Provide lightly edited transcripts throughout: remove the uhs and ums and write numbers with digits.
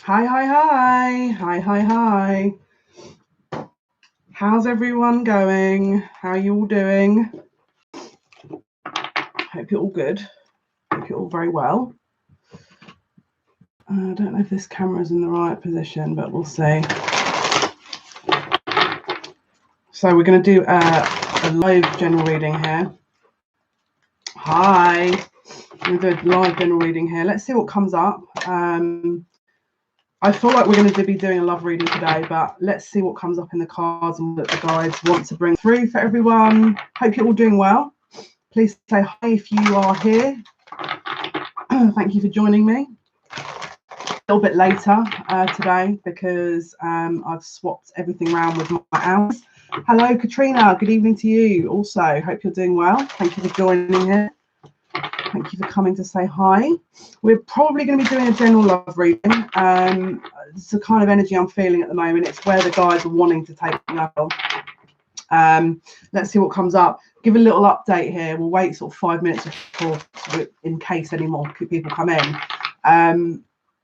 Hi, hi, hi. Hi, hi, hi. How's everyone going? How are you all doing? Hope you're all good. Hope you're all very well. I don't know if this camera's in the right position, but we'll see. So we're going to do a live general reading here. Hi. I'm going to do a live general reading here. Let's see what comes up. I feel like we're going to be doing a love reading today, but let's see what comes up in the cards and what the guides want to bring through for everyone. Hope you're all doing well. Please say hi if you are here. Thank you for joining me. A little bit later today because I've swapped everything around with my hours. Hello, Katrina. Good evening to you. Also, hope you're doing well. Thank you for joining here. Thank you for coming to say hi. We're probably going to be doing a general love reading. It's the kind of energy I'm feeling at the moment. It's where the guys are wanting to take me up on. Let's see what comes up. Give a little update here. We'll wait sort of 5 minutes before, in case any more people come in.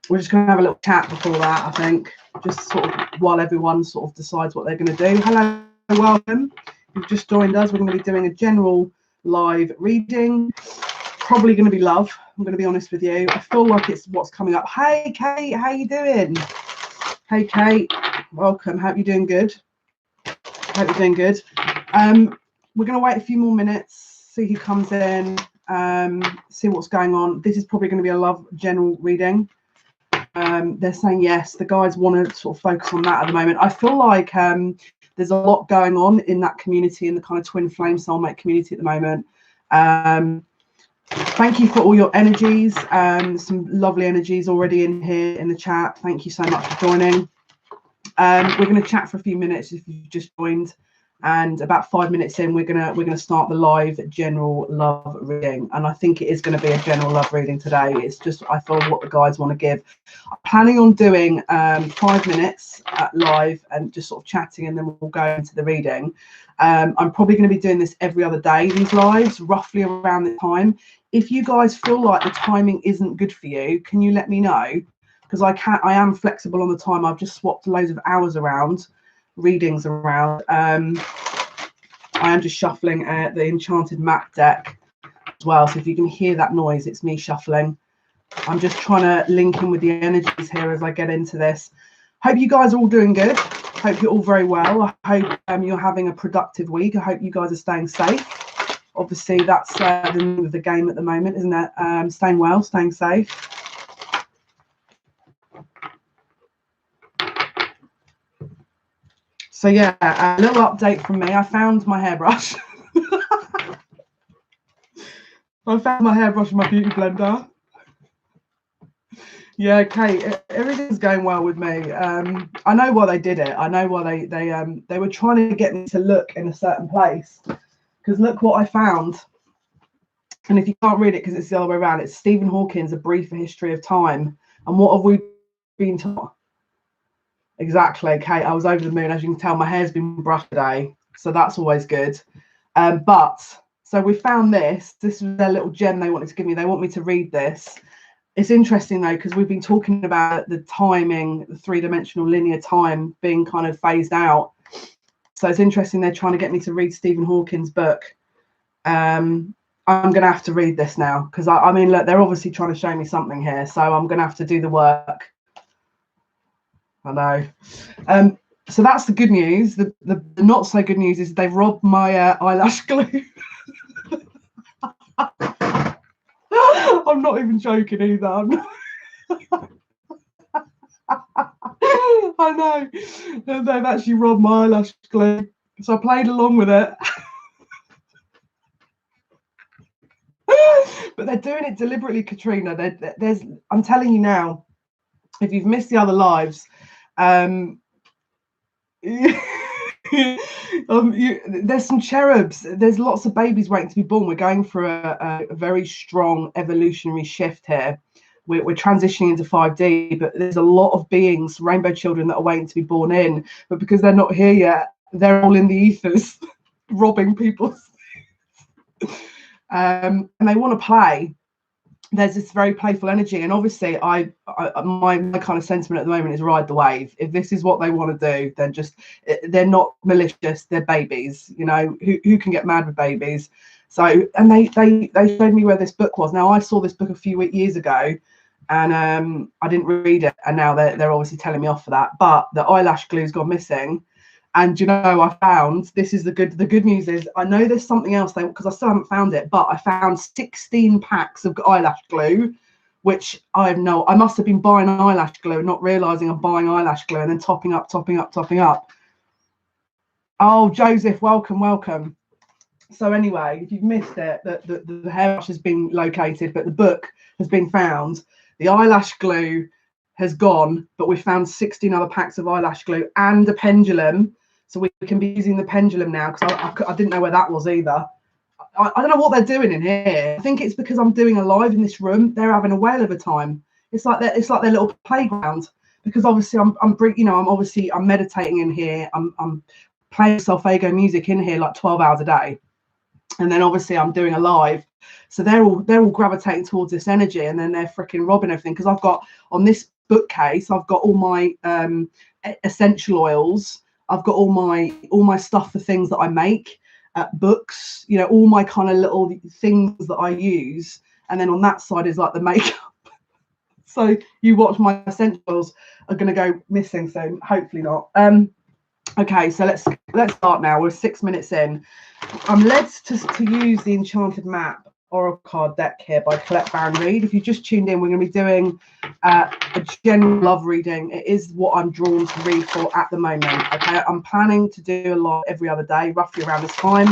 We're just going to have a little chat before that, I think, just sort of while everyone sort of decides what they're going to do. Hello, welcome. You've just joined us. We're going to be doing a general live reading. Probably going to be love. I'm going to be honest with you. I feel like it's what's coming up. Hey, Kate, how you doing? Hey, Kate, welcome. Hope you're doing good. Hope you're doing good. We're going to wait a few more minutes, see who comes in, see what's going on. This is probably going to be a love general reading. They're saying yes. The guys want to sort of focus on that at the moment. I feel like there's a lot going on in that community, in the kind of twin flame soulmate community at the moment. Thank you for all your energies. Some lovely energies already in here in the chat. Thank you so much for joining. We're going to chat for a few minutes if you've just joined, and about 5 minutes in, we're gonna start the live general love reading. And I think it is going to be a general love reading today. It's just I feel what the guides want to give. I'm planning on doing 5 minutes live and just sort of chatting, and then we'll go into the reading. I'm probably going to be doing this every other day, these lives, roughly around the time. If you guys feel like the timing isn't good for you, can you let me know? Because I am flexible on the time. I've just swapped loads of hours around, readings around. I am just shuffling the enchanted map deck as well. So if you can hear that noise, it's me shuffling. I'm just trying to link in with the energies here as I get into this. Hope you guys are all doing good. Hope you're all very well. I hope you're having a productive week. I hope you guys are staying safe. Obviously, that's the name of the game at the moment, isn't it? Staying well, staying safe. So yeah, a little update from me. I found my hairbrush. I found my hairbrush in my beauty blender. Yeah, Kate, everything's going well with me. I know why they did it. I know why they were trying to get me to look in a certain place. Because look what I found. And if you can't read it because it's the other way around, it's Stephen Hawking's A Brief History of Time. And what have we been taught? Exactly, Kate. I was over the moon. As you can tell, my hair's been brushed today, so that's always good. So we found this. This was their little gem they wanted to give me. They want me to read this. It's interesting though, because we've been talking about the timing, the three-dimensional linear time being kind of phased out. So it's interesting they're trying to get me to read Stephen Hawking's book. I'm going to have to read this now because I mean, look, they're obviously trying to show me something here, so I'm going to have to do the work. I know. So that's the good news. The not so good news is they've robbed my eyelash glue. I'm not even joking either. I know. They've actually robbed my eyelash glue. So I played along with it. But they're doing it deliberately, Katrina. I'm telling you now, if you've missed the other lives, there's some cherubs. There's lots of babies waiting to be born. We're going for a very strong evolutionary shift here. We're transitioning into 5D, but there's a lot of beings, rainbow children, that are waiting to be born in. But because they're not here yet, they're all in the ethers, robbing people. And they want to play. there's this very playful energy, and obviously my kind of sentiment at the moment is ride the wave. If this is what they want to do, then just, they're not malicious, they're babies, you know, who can get mad with babies. So, and they showed me where this book was. Now, I saw this book a few years ago, and I didn't read it, and now they're obviously telling me off for that. But the eyelash glue's gone missing. And you know, I found, this is the good news is, I know there's something else, because I still haven't found it, but I found 16 packs of eyelash glue, which I must have been buying eyelash glue, not realizing I'm buying eyelash glue, and then topping up. Oh, Joseph, welcome. So anyway, if you've missed it, the hairbrush has been located, but the book has been found. The eyelash glue has gone, but we found 16 other packs of eyelash glue and a pendulum. So we can be using the pendulum now, because I didn't know where that was either. I don't know what they're doing in here. I think it's because I'm doing a live in this room. They're having a whale of a time. It's like their little playground, because obviously I'm meditating in here. I'm playing Solfego music in here like 12 hours a day, and then obviously I'm doing a live. So they're all gravitating towards this energy, and then they're freaking robbing everything, because I've got on this bookcase, I've got all my essential oils. I've got all my stuff for things that I make, books, you know, all my kind of little things that I use. And then on that side is like the makeup. So you watch, my essentials are going to go missing soon. Hopefully not. Okay, so let's start now. We're 6 minutes in. I'm led to use the Enchanted Map Oracle card deck here by Colette Baron Reid. If you just tuned in, we're going to be doing a general love reading. It is what I'm drawn to read for at the moment. Okay, I'm planning to do a lot every other day, roughly around this time.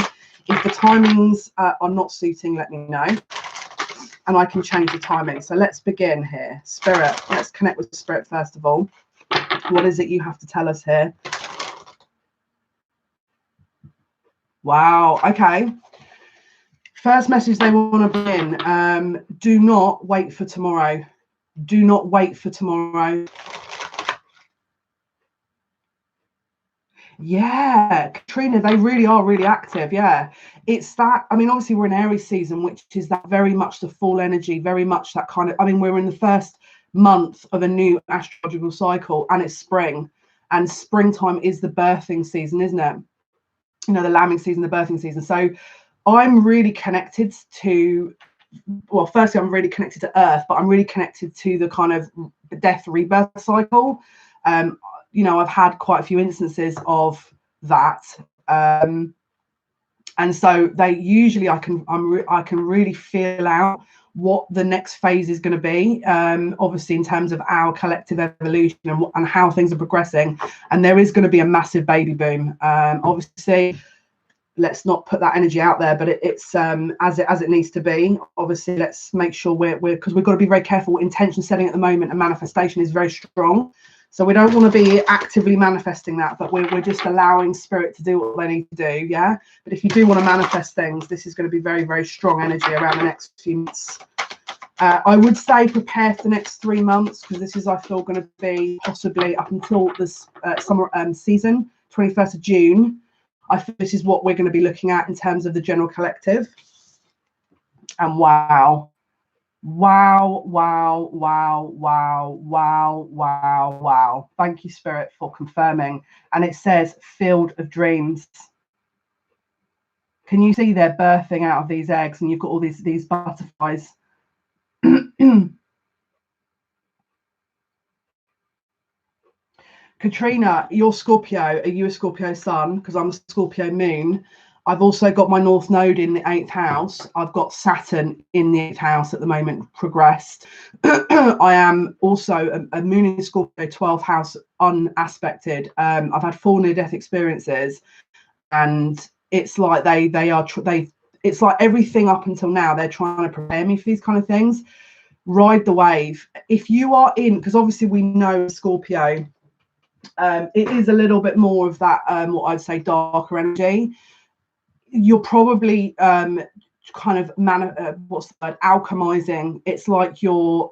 If the timings are not suiting, let me know, and I can change the timing. So let's begin here. Spirit, let's connect with Spirit first of all. What is it you have to tell us here? Wow. Okay. First message they want to bring in, do not wait for tomorrow. Do not wait for tomorrow. Yeah, Katrina, they really are really active. Yeah, it's that. I mean, obviously we're in Aries season, which is that very much the full energy, very much that kind of, I mean, we're in the first month of a new astrological cycle, and it's spring, and springtime is the birthing season, isn't it? You know, the lambing season, the birthing season. So I'm really connected to, well, firstly, I'm really connected to Earth, but I'm really connected to the kind of death rebirth cycle. You know, I've had quite a few instances of that. And so they usually, I can really feel out what the next phase is going to be, obviously in terms of our collective evolution and how things are progressing. And there is going to be a massive baby boom. Obviously, let's not put that energy out there, but it's as it needs to be. Obviously, let's make sure we're because we've got to be very careful. Intention setting at the moment and manifestation is very strong, so we don't want to be actively manifesting that, but we're just allowing spirit to do what they need to do. Yeah, but if you do want to manifest things, this is going to be very, very strong energy around the next few months. I would say prepare for the next 3 months, because this is, I feel, going to be possibly up until this summer season, 21st of June. I think this is what we're going to be looking at in terms of the general collective. And wow. Thank you, Spirit, for confirming. And it says field of dreams. Can you see they're birthing out of these eggs, and you've got all these butterflies? Katrina, you're Scorpio. Are you a Scorpio sun? Because I'm a Scorpio moon. I've also got my North Node in the 8th house. I've got Saturn in the 8th house at the moment, progressed. I am also a moon in Scorpio, 12th house unaspected. I've had 4 near-death experiences, and it's like it's like everything up until now, they're trying to prepare me for these kind of things. Ride the wave. If you are in, because obviously we know Scorpio, it is a little bit more of that, what I'd say, darker energy. You're probably kind of what's the word, alchemizing. It's like you're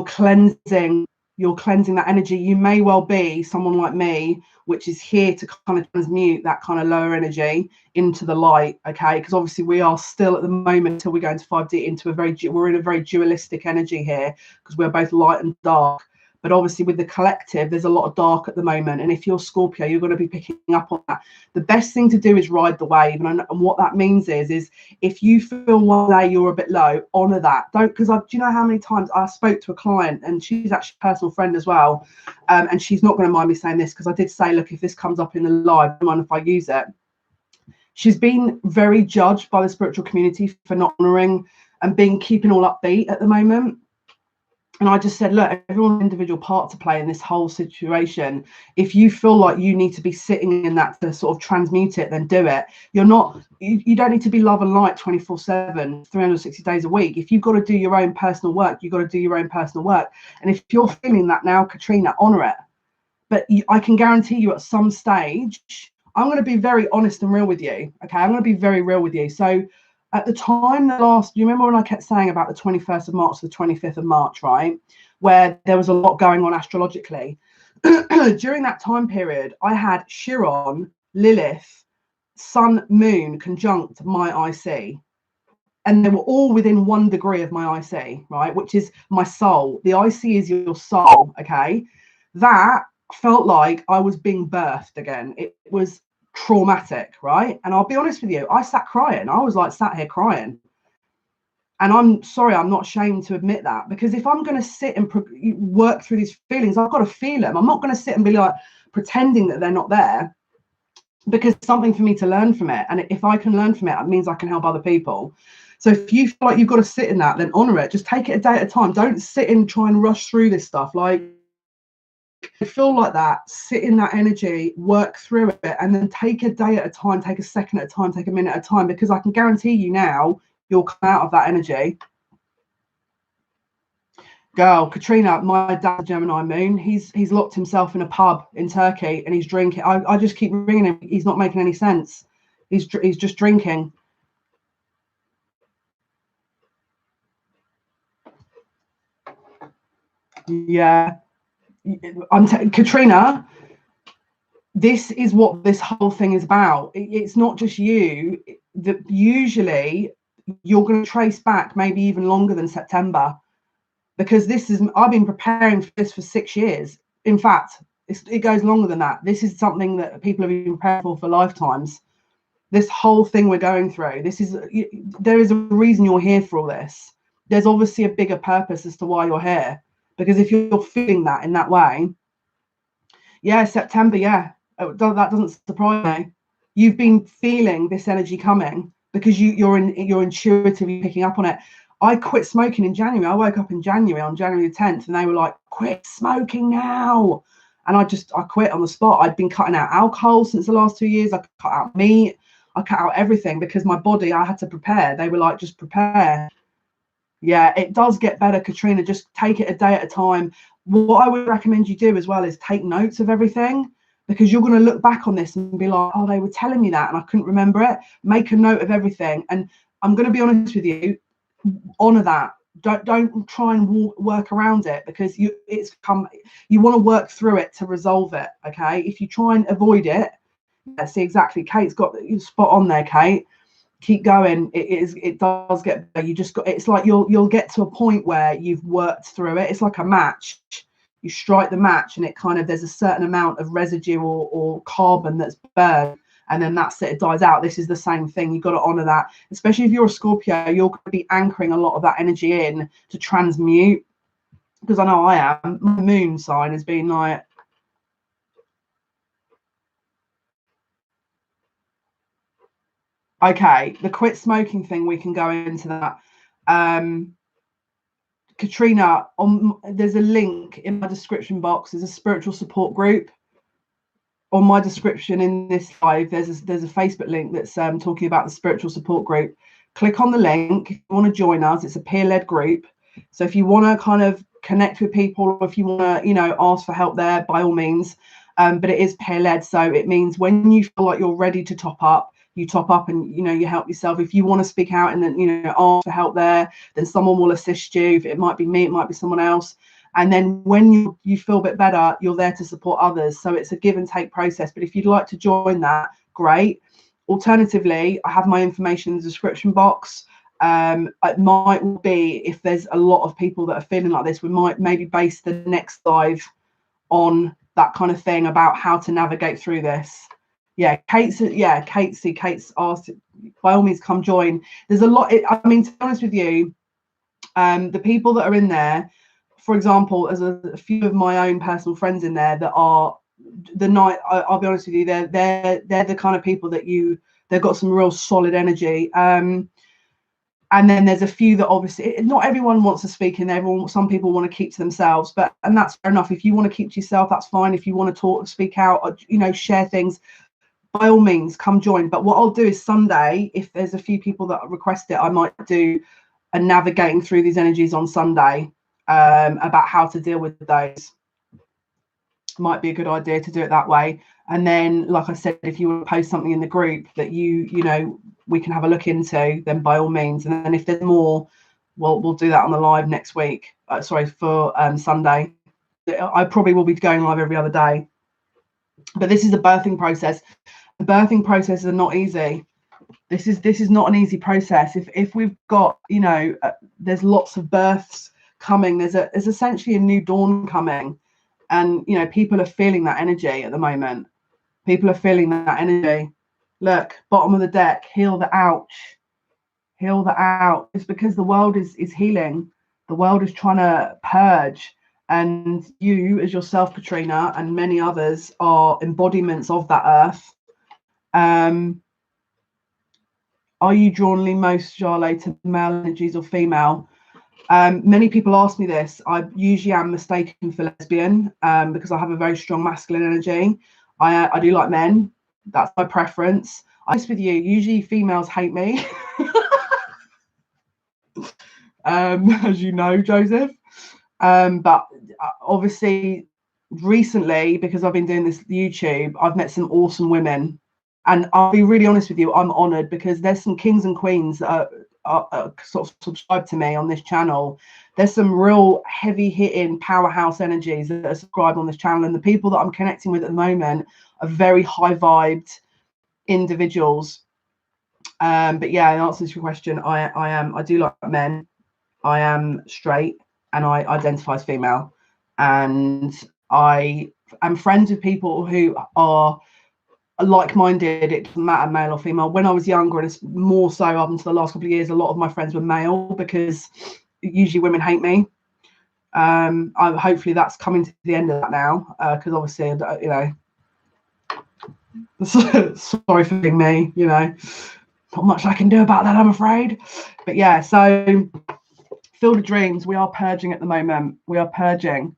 cleansing You're cleansing that energy. You may well be someone like me, which is here to kind of transmute that kind of lower energy into the light, okay? Because obviously we are still at the moment, until we go into 5D, into we're in a very dualistic energy here, because we're both light and dark. But obviously with the collective, there's a lot of dark at the moment. And if you're Scorpio, you're going to be picking up on that. The best thing to do is ride the wave. And what that means is if you feel one day you're a bit low, honor that. Don't, because do you know how many times I spoke to a client, and she's actually a personal friend as well. And she's not going to mind me saying this, because I did say, look, if this comes up in the live, I don't mind if I use it. She's been very judged by the spiritual community for not honoring and keeping all upbeat at the moment. And I just said, look, everyone's individual part to play in this whole situation. If you feel like you need to be sitting in that to sort of transmute it, then do it. You don't need to be love and light 24/7, 360 days a week. If you've got to do your own personal work, you've got to do your own personal work. And if you're feeling that now, Katrina, honor it. But I can guarantee you at some stage, I'm going to be very honest and real with you. Okay, I'm going to be very real with you. So at the time, you remember when I kept saying about the 21st of March to the 25th of March, right? Where there was a lot going on astrologically. During that time period, I had Chiron, Lilith, Sun, Moon conjunct my IC. And they were all within 1 degree of my IC, right? Which is my soul. The IC is your soul, okay? That felt like I was being birthed again. It was traumatic, right? And I'll be honest with you, I sat crying. I was like sat here crying. And I'm sorry, I'm not ashamed to admit that, because if I'm going to sit and work through these feelings, I've got to feel them. I'm not going to sit and be like pretending that they're not there, because it's something for me to learn from it. And if I can learn from it, it means I can help other people. So if you feel like you've got to sit in that, then honor it. Just take it a day at a time. Don't sit and try and rush through this stuff. Like, I feel like that, sit in that energy, work through it, and then take a day at a time, take a second at a time, take a minute at a time, because I can guarantee you now you'll come out of that energy. Girl, Katrina, my dad's Gemini moon, he's locked himself in a pub in Turkey and he's drinking. I just keep ringing him. He's not making any sense. He's just drinking. Yeah. Katrina, this is what this whole thing is about. It's not just you. That usually you're going to trace back maybe even longer than September, because I've been preparing for this for 6 years. In fact, it goes longer than that. This is something that people have been preparing for lifetimes. This whole thing we're going through, there is a reason you're here for all this. There's obviously a bigger purpose as to why you're here. Because if you're feeling that in that way, yeah, September, yeah, that doesn't surprise me. You've been feeling this energy coming because you're intuitively picking up on it. I quit smoking in January. I woke up in January, on January the 10th, and they were like, quit smoking now. And I quit on the spot. I'd been cutting out alcohol since the last 2 years. I cut out meat. I cut out everything because my body, I had to prepare. They were like, just prepare. Yeah, it does get better, Katrina. Just take it a day at a time. What I would recommend you do as well is take notes of everything, because you're going to look back on this and be like, oh, they were telling me that and I couldn't remember it. Make a note of everything. And I'm going to be honest with you, honor that. Don't try and work around it, because you want to work through it to resolve it. Okay, if you try and avoid it, yeah, see, exactly, Kate's got you spot on there, Kate. Keep going. It does get better. It's like you'll get to a point where you've worked through it. It's like a match. You strike the match and there's a certain amount of residue or carbon that's burned, and then that's it, it dies out. This is the same thing. You've got to honor that, especially if you're a Scorpio. You're going to be anchoring a lot of that energy in to transmute, because I know I am. My moon sign has been like, okay, the quit smoking thing, we can go into that. Katrina, there's a link in my description box. There's a spiritual support group. On my description in this live, there's a Facebook link that's talking about the spiritual support group. Click on the link if you want to join us. It's a peer-led group. So if you want to kind of connect with people, or if you want to, ask for help there, by all means. But it is peer-led. So it means when you feel like you're ready to top up, you top up and you help yourself. If you want to speak out and then ask for help there, then someone will assist you. It might be me, it might be someone else. And then when you feel a bit better, you're there to support others. So it's a give and take process. But if you'd like to join that, great. Alternatively, I have my information in the description box. It might be, if there's a lot of people that are feeling like this, we might maybe base the next live on that kind of thing about how to navigate through this. Yeah, Kate's asked, by all means, come join. There's a lot. I mean, to be honest with you, the people that are in there, for example, there's a few of my own personal friends in there that are the night. I'll be honest with you, they're the kind of people that they've got some real solid energy. And then there's a few that obviously not everyone wants to speak in there. Some people want to keep to themselves, and that's fair enough. If you want to keep to yourself, that's fine. If you want to talk, speak out, or, share things, by all means, come join. But what I'll do is Sunday, if there's a few people that request it, I might do a navigating through these energies on Sunday, about how to deal with those. Might be a good idea to do it that way. And then, like I said, if you want to post something in the group that we can have a look into, then by all means. And then if there's more, we'll do that on the live next week. For Sunday. I probably will be going live every other day. But this is a birthing process. The birthing processes are not easy. This is not an easy process. If we've got, there's lots of births coming. There's essentially a new dawn coming, and people are feeling that energy at the moment. People are feeling that energy. Look, bottom of the deck, heal the ouch. Heal the out. It's because the world is healing. The world is trying to purge. And you, as yourself, Katrina, and many others are embodiments of that earth. Are you drawn most, Jale, to male energies or female? Many people ask me this. I usually am mistaken for lesbian, because I have a very strong masculine energy. I do like men. That's my preference. I'm honest with you, usually females hate me. As you know, Joseph. But obviously recently, because I've been doing this YouTube, I've met some awesome women. And I'll be really honest with you, I'm honoured, because there's some kings and queens that are sort of subscribed to me on this channel. There's some real heavy hitting powerhouse energies that are subscribed on this channel, and the people that I'm connecting with at the moment are very high vibed individuals. But yeah, in answer to your question, I do like men. I am straight and I identify as female, and I am friends with people who are like-minded. It doesn't matter male or female. When I was younger, and it's more so up until the last couple of years, a lot of my friends were male, because usually women hate me. Hopefully that's coming to the end of that now, because obviously, sorry for being me, not much I can do about that, I'm afraid. But yeah, so Field of Dreams, we are purging at the moment. We are purging.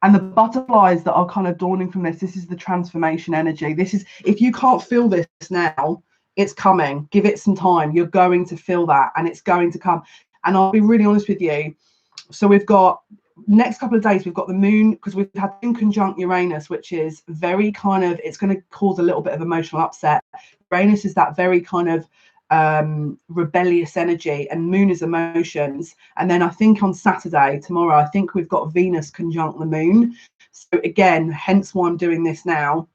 And the butterflies that are kind of dawning from this is the transformation energy. This is, if you can't feel this now, it's coming. Give it some time. You're going to feel that, and it's going to come. And I'll be really honest with you. So we've got, next couple of days, we've got the moon, because we've had moon conjunct Uranus, which is very kind of, it's going to cause a little bit of emotional upset. Uranus is that very kind of rebellious energy, and moon is emotions. And then I think on Saturday, tomorrow, I think we've got Venus conjunct the moon. So again, hence why I'm doing this now.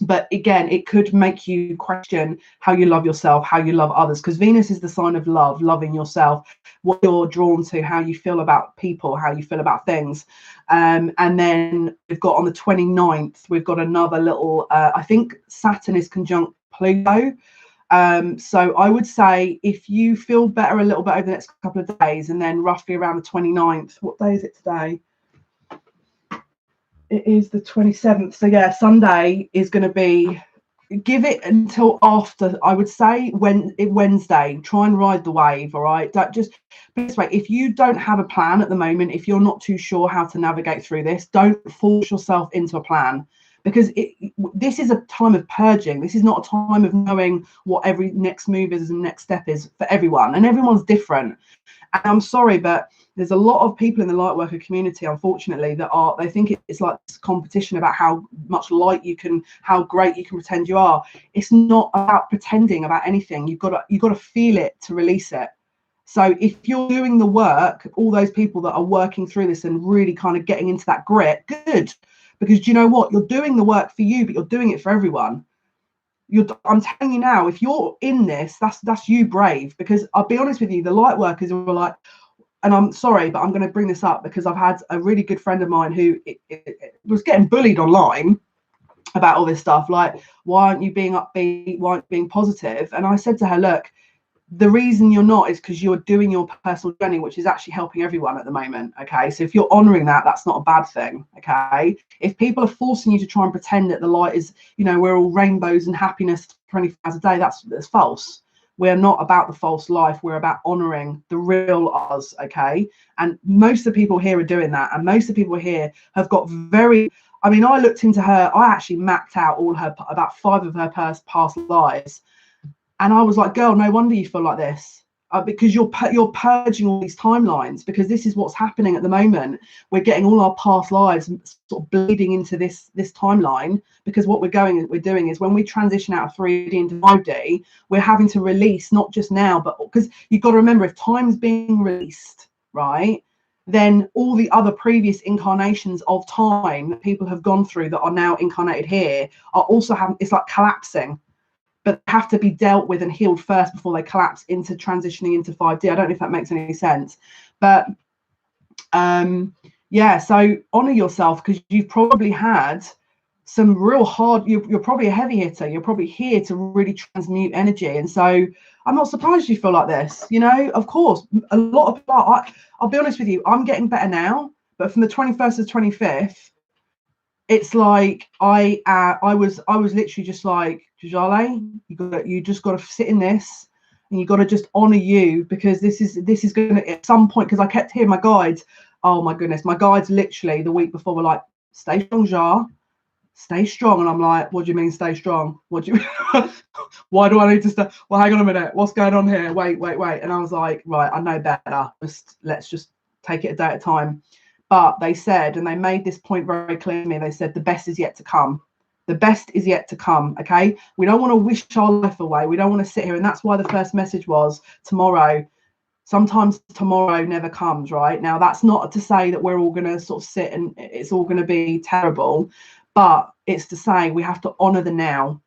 But again, it could make you question how you love yourself, how you love others, because Venus is the sign of love, loving yourself, what you're drawn to, how you feel about people, how you feel about things. And then we've got on the 29th, we've got another little, I think Saturn is conjunct Pluto. So I would say, if you feel better a little bit over the next couple of days, and then roughly around the 29th, what day is it today? It is the 27th. So yeah, Sunday is going to be, give it until after, I would say, Wednesday. Try and ride the wave. All right, just this way. If you don't have a plan at the moment, if you're not too sure how to navigate through this, don't force yourself into a plan, because this is a time of purging. This is not a time of knowing what every next move is and next step is for everyone, and everyone's different. And I'm sorry, but there's a lot of people in the light worker community, unfortunately, that they think it's like this competition about how much light you can, how great you can pretend you are. It's not about pretending about anything. You've got to feel it to release it. So if you're doing the work, all those people that are working through this and really kind of getting into that grit, good. Because do you know what? You're doing the work for you, but you're doing it for everyone. I'm telling you now, if you're in this, that's you brave. Because I'll be honest with you, the light workers were like, and I'm sorry, but I'm going to bring this up because I've had a really good friend of mine who was getting bullied online about all this stuff. Like, why aren't you being upbeat? Why aren't you being positive? And I said to her, look, the reason you're not is because you're doing your personal journey, which is actually helping everyone at the moment. Okay, so if you're honoring that, that's not a bad thing. Okay, if people are forcing you to try and pretend that the light is, you know, we're all rainbows and happiness 24 hours a day, that's false. We're not about the false life. We're about honoring the real us. Okay, and most of the people here are doing that, and most of the people here have got very, I mean, I looked into her, I actually mapped out all her, about 5 of her past lives. And I was like, girl, no wonder you feel like this, because you're purging all these timelines, because this is what's happening at the moment. We're getting all our past lives sort of bleeding into this timeline, because what we're doing is when we transition out of 3D into 5D, we're having to release, not just now, but because you've got to remember, if time's being released, right, then all the other previous incarnations of time that people have gone through that are now incarnated here are also having, it's like collapsing, but have to be dealt with and healed first before they collapse into transitioning into 5D. I don't know if that makes any sense, but yeah, so honor yourself, because you've probably had some real hard, you're probably a heavy hitter, you're probably here to really transmute energy. And so I'm not surprised you feel like this, you know. Of course, a lot of people I'll be honest with you, I'm getting better now, but from the 21st to the 25th, it's like I was literally just like, Jale, you just got to sit in this, and you got to just honor you, because this is going to, at some point, because I kept hearing my guides, oh my goodness, my guides literally the week before were like, stay strong, Jale, stay strong. And I'm like, what do you mean stay strong? What do you why do I need to stay? Well, hang on a minute, what's going on here? Wait. And I was like, right, I know better, let's just take it a day at a time. But they said, and they made this point very clear to me, they said the best is yet to come. The best is yet to come. Okay, we don't want to wish our life away. We don't want to sit here. And that's why the first message was tomorrow. Sometimes tomorrow never comes, right? Now, that's not to say that we're all going to sort of sit and it's all going to be terrible, but it's to say we have to honor the now.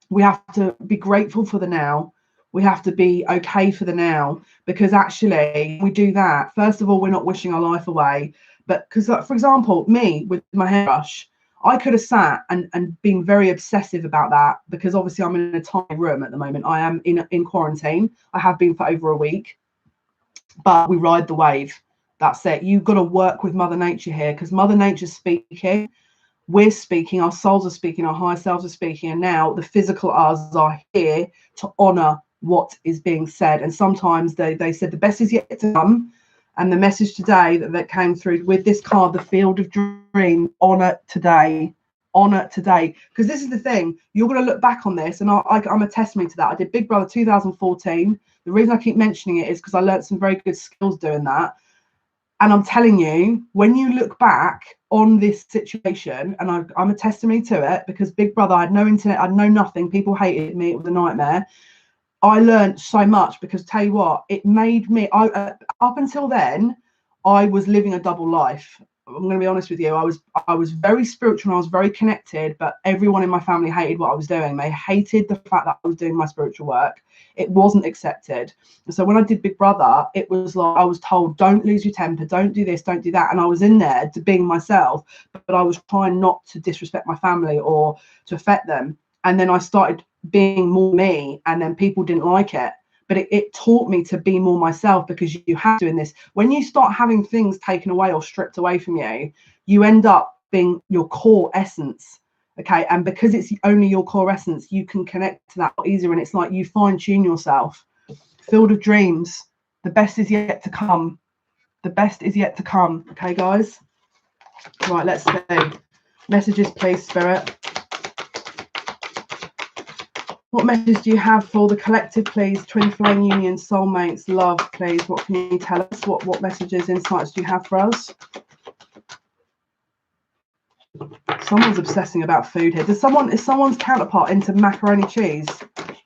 We have to be grateful for the now. We have to be okay for the now, because actually we do that. First of all, we're not wishing our life away, but because, like, for example, me with my hairbrush, I could have sat and been very obsessive about that, because obviously I'm in a tiny room at the moment. I am in quarantine. I have been for over a week, but we ride the wave. That's it. You've got to work with Mother Nature here, because Mother Nature's speaking. We're speaking, our souls are speaking, our higher selves are speaking, and now the physical us are here to honor what is being said. And sometimes they said the best is yet to come. And the message today that came through with this card, the Field of Dream, honor today, because this is the thing, you're going to look back on this, and I'm a testimony to that. I did Big Brother 2014. The reason I keep mentioning it is because I learned some very good skills doing that. And I'm telling you, when you look back on this situation, and I'm a testimony to it, because Big Brother, I had no internet, I had no nothing. People hated me. It was a nightmare. I learned so much, because tell you what, it made me, up until then, I was living a double life. I'm going to be honest with you. I was very spiritual and I was very connected, but everyone in my family hated what I was doing. They hated the fact that I was doing my spiritual work. It wasn't accepted. And so when I did Big Brother, it was like I was told, don't lose your temper, don't do this, don't do that. And I was in there to being myself, but I was trying not to disrespect my family or to affect them. And then I started being more me, and then people didn't like it. But it taught me to be more myself, because you have to in this. When you start having things taken away or stripped away from you, you end up being your core essence. Okay. And because it's only your core essence, you can connect to that easier. And it's like you fine tune yourself. Field of Dreams. The best is yet to come. The best is yet to come. Okay, guys. Right. Let's see. Messages, please, Spirit. What message do you have for the collective, please? Twin flame union, soulmates, love, please. What can you tell us? What messages, insights do you have for us? Someone's obsessing about food here. Is someone's counterpart into macaroni cheese?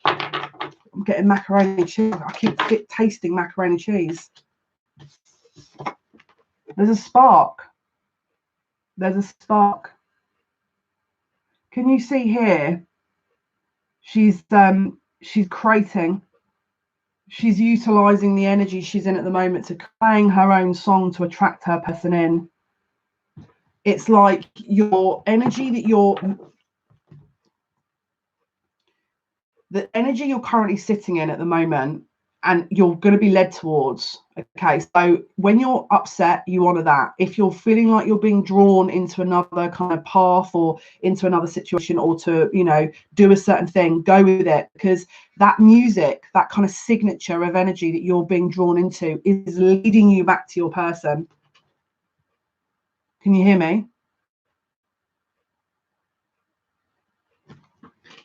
I'm I'm getting macaroni cheese. I keep tasting macaroni cheese. There's a spark. There's a spark. Can you see here? She's creating. She's utilizing the energy she's in at the moment to playing her own song to attract her person in. It's like your energy the energy you're currently sitting in at the moment, and you're going to be led towards. Okay, so when you're upset, you honor that. If you're feeling like you're being drawn into another kind of path or into another situation, or to, you know, do a certain thing, go with it, because that music, that kind of signature of energy that you're being drawn into, is leading you back to your person. Can you hear me?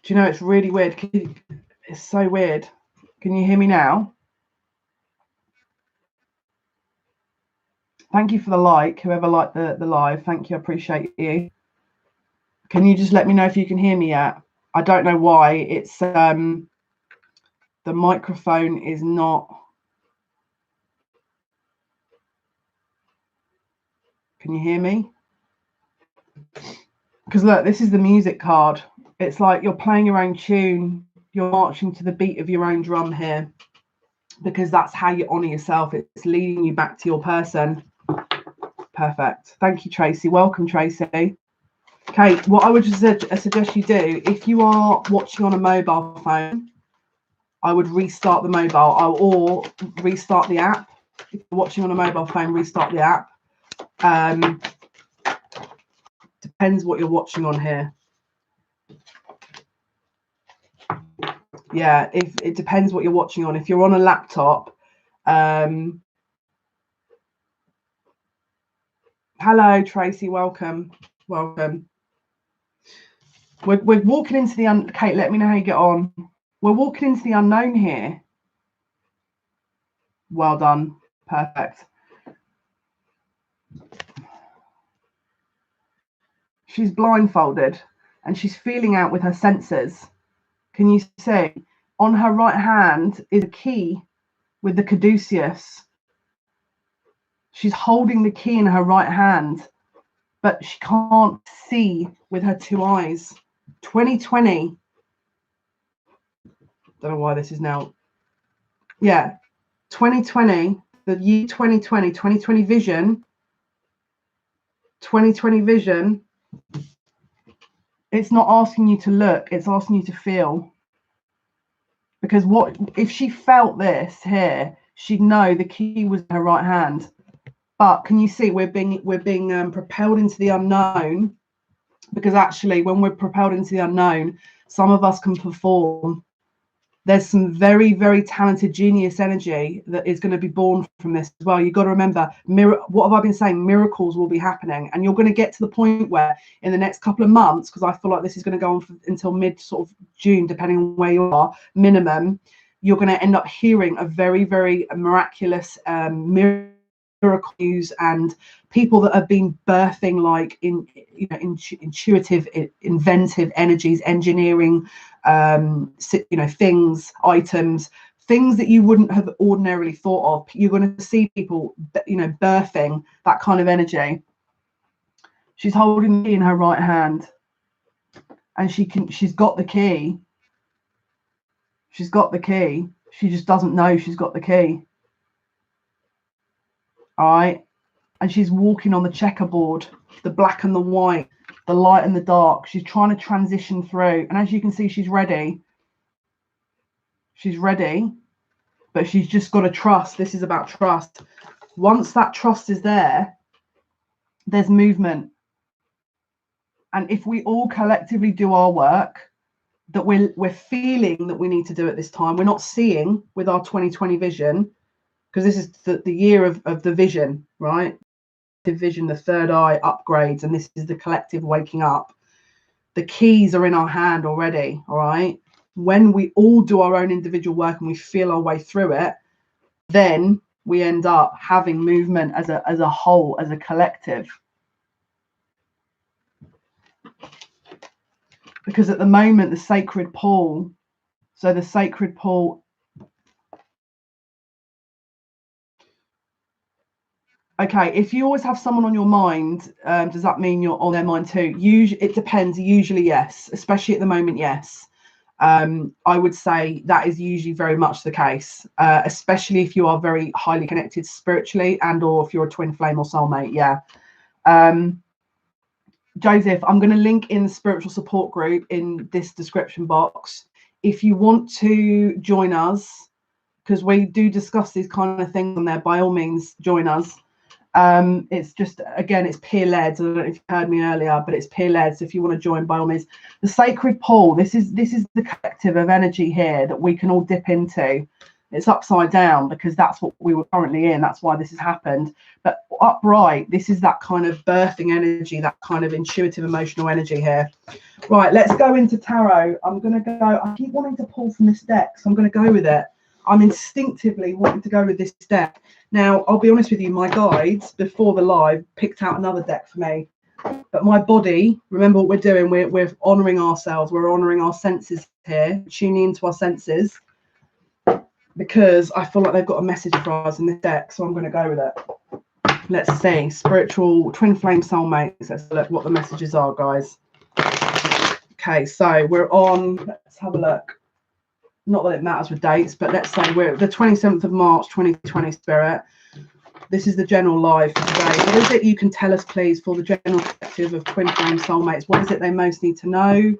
Do you know, it's really weird. It's so weird. Can you hear me now? Thank you for the like, whoever liked the live. Thank you, I appreciate you. Can you just let me know if you can hear me yet? I don't know why it's the microphone is not. Can you hear me? Because look, this is the music card. It's like you're playing your own tune. You're marching to the beat of your own drum here, because that's how you honor yourself. It's leading you back to your person. Perfect. Thank you, Tracy. Welcome, Tracy. Okay, what I would just suggest you do, if you are watching on a mobile phone, I would restart the mobile or restart the app. If you're watching on a mobile phone, restart the app. Depends what you're watching on here. Yeah, if it depends what you're watching on. If you're on a laptop, hello, Tracy. Welcome. Welcome. We're walking into the Kate, let me know how you get on. We're walking into the unknown here. Well done. Perfect. She's blindfolded and she's feeling out with her senses. Can you see? On her right hand is a key with the caduceus. She's holding the key in her right hand, but she can't see with her two eyes. 2020. Don't know why this is now. Yeah. 2020, the year 2020, 2020 vision. 2020 vision. It's not asking you to look, it's asking you to feel. Because what if she felt this here, she'd know the key was in her right hand. But can you see we're being propelled into the unknown, because actually when we're propelled into the unknown, some of us can perform. There's some very, very talented genius energy that is going to be born from this as well. You've got to remember, what have I been saying? Miracles will be happening, and you're going to get to the point where in the next couple of months, because I feel like this is going to go on until mid sort of June, depending on where you are, minimum, you're going to end up hearing a very, very miraculous miracle news, and people that have been birthing like intuitive, inventive energies, engineering, things, items, things that you wouldn't have ordinarily thought of. You're going to see people, birthing that kind of energy. She's holding the key in her right hand, and she's got the key. She's got the key. She just doesn't know she's got the key. All right. And she's walking on the checkerboard, the black and the white, the light and the dark. She's trying to transition through. And as you can see, she's ready. She's ready, but she's just got to trust. This is about trust. Once that trust is there, there's movement. And if we all collectively do our work that we're feeling that we need to do at this time, we're not seeing with our 2020 vision, because this is the year of the vision, right? Vision, the third eye upgrades, and this is the collective waking up. The keys are in our hand already. All right, when we all do our own individual work and we feel our way through it, then we end up having movement as a whole, as a collective. Because at the moment, the sacred pole, so the sacred pole Okay, if you always have someone on your mind, does that mean you're on their mind too? Usually, it depends. Usually, yes. Especially at the moment, yes. I would say that is usually very much the case, especially if you are very highly connected spiritually, and or if you're a twin flame or soulmate. Yeah. Joseph, I'm going to link in the spiritual support group in this description box. If you want to join us, because we do discuss these kind of things on there, by all means, join us. It's just, again, it's peer-led. I don't know if you heard me earlier, but it's peer-led. So if you want to join, by all means. The sacred pool, this is the collective of energy here that we can all dip into. It's upside down because that's what we were currently in. That's why this has happened. But upright, this is that kind of birthing energy, that kind of intuitive emotional energy here. Right, let's go into tarot. I'm going to go, I keep wanting to pull from this deck, so I'm going to go with it. I'm instinctively wanting to go with this deck. Now, I'll be honest with you, my guides before the live picked out another deck for me. But my body, remember what we're doing, we're honouring ourselves, we're honouring our senses here, tuning into our senses, because I feel like they've got a message for us in this deck, so I'm going to go with it. Let's see, spiritual twin flame soulmates. Let's look what the messages are, guys. Okay, so we're on, let's have a look. Not that it matters with dates, but let's say we're the 27th of March 2020, Spirit. This is the general live for today. What is it you can tell us, please, for the general collective of twin flame soulmates? What is it they most need to know?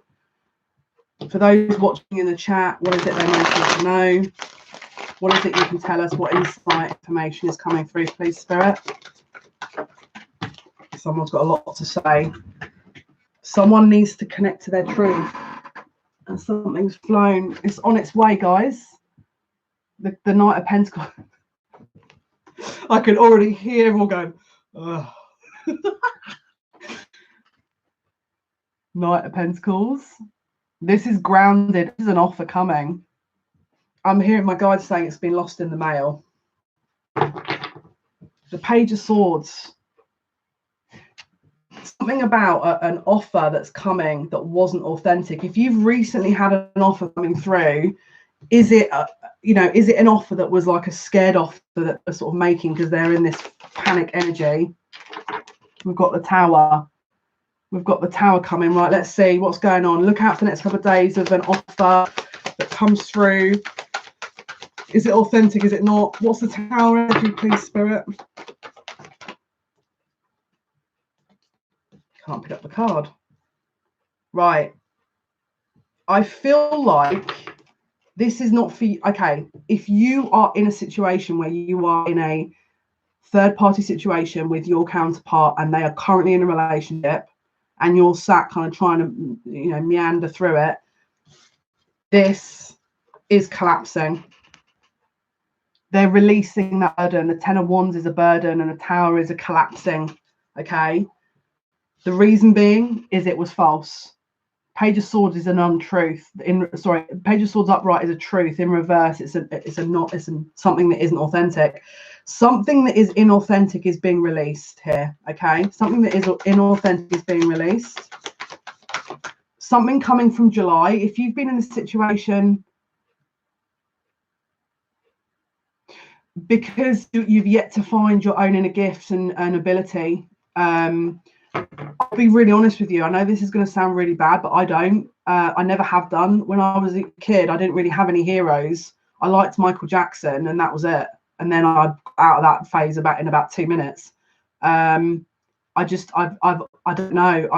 For those watching in the chat, what is it they most need to know? What is it you can tell us? What insight information is coming through, please, Spirit? Someone's got a lot to say. Someone needs to connect to their truth. And something's flown. It's on its way, guys. The Knight of Pentacles. I can already hear everyone going, ugh. Knight of Pentacles. This is grounded. This is an offer coming. I'm hearing my guides saying it's been lost in the mail. The Page of Swords. Something about an offer that's coming that wasn't authentic. If you've recently had an offer coming through, is it is it an offer that was like a scared offer that they're sort of making because they're in this panic energy? We've got the Tower. We've got the Tower coming. Right, let's see what's going on. Look out for the next couple of days of an offer that comes through. Is it authentic? Is it not? What's the Tower energy, please, Spirit? Can't pick up the card. Right. I feel like this is not for you. Okay, if you are in a situation where you are in a third-party situation with your counterpart and they are currently in a relationship and you're sat kind of trying to, meander through it, this is collapsing. They're releasing that burden. The Ten of Wands is a burden and the Tower is a collapsing. Okay. The reason being is it was false. Page of Swords is an untruth. Page of Swords upright is a truth. In reverse, it's something that isn't authentic. Something that is inauthentic is being released here. Okay, something that is inauthentic is being released. Something coming from July. If you've been in a situation because you've yet to find your own inner gifts and ability. I'll be really honest with you. I know this is going to sound really bad, but I don't. I never have done. When I was a kid, I didn't really have any heroes. I liked Michael Jackson, and that was it. And then I got out of that phase in about 2 minutes. I don't know.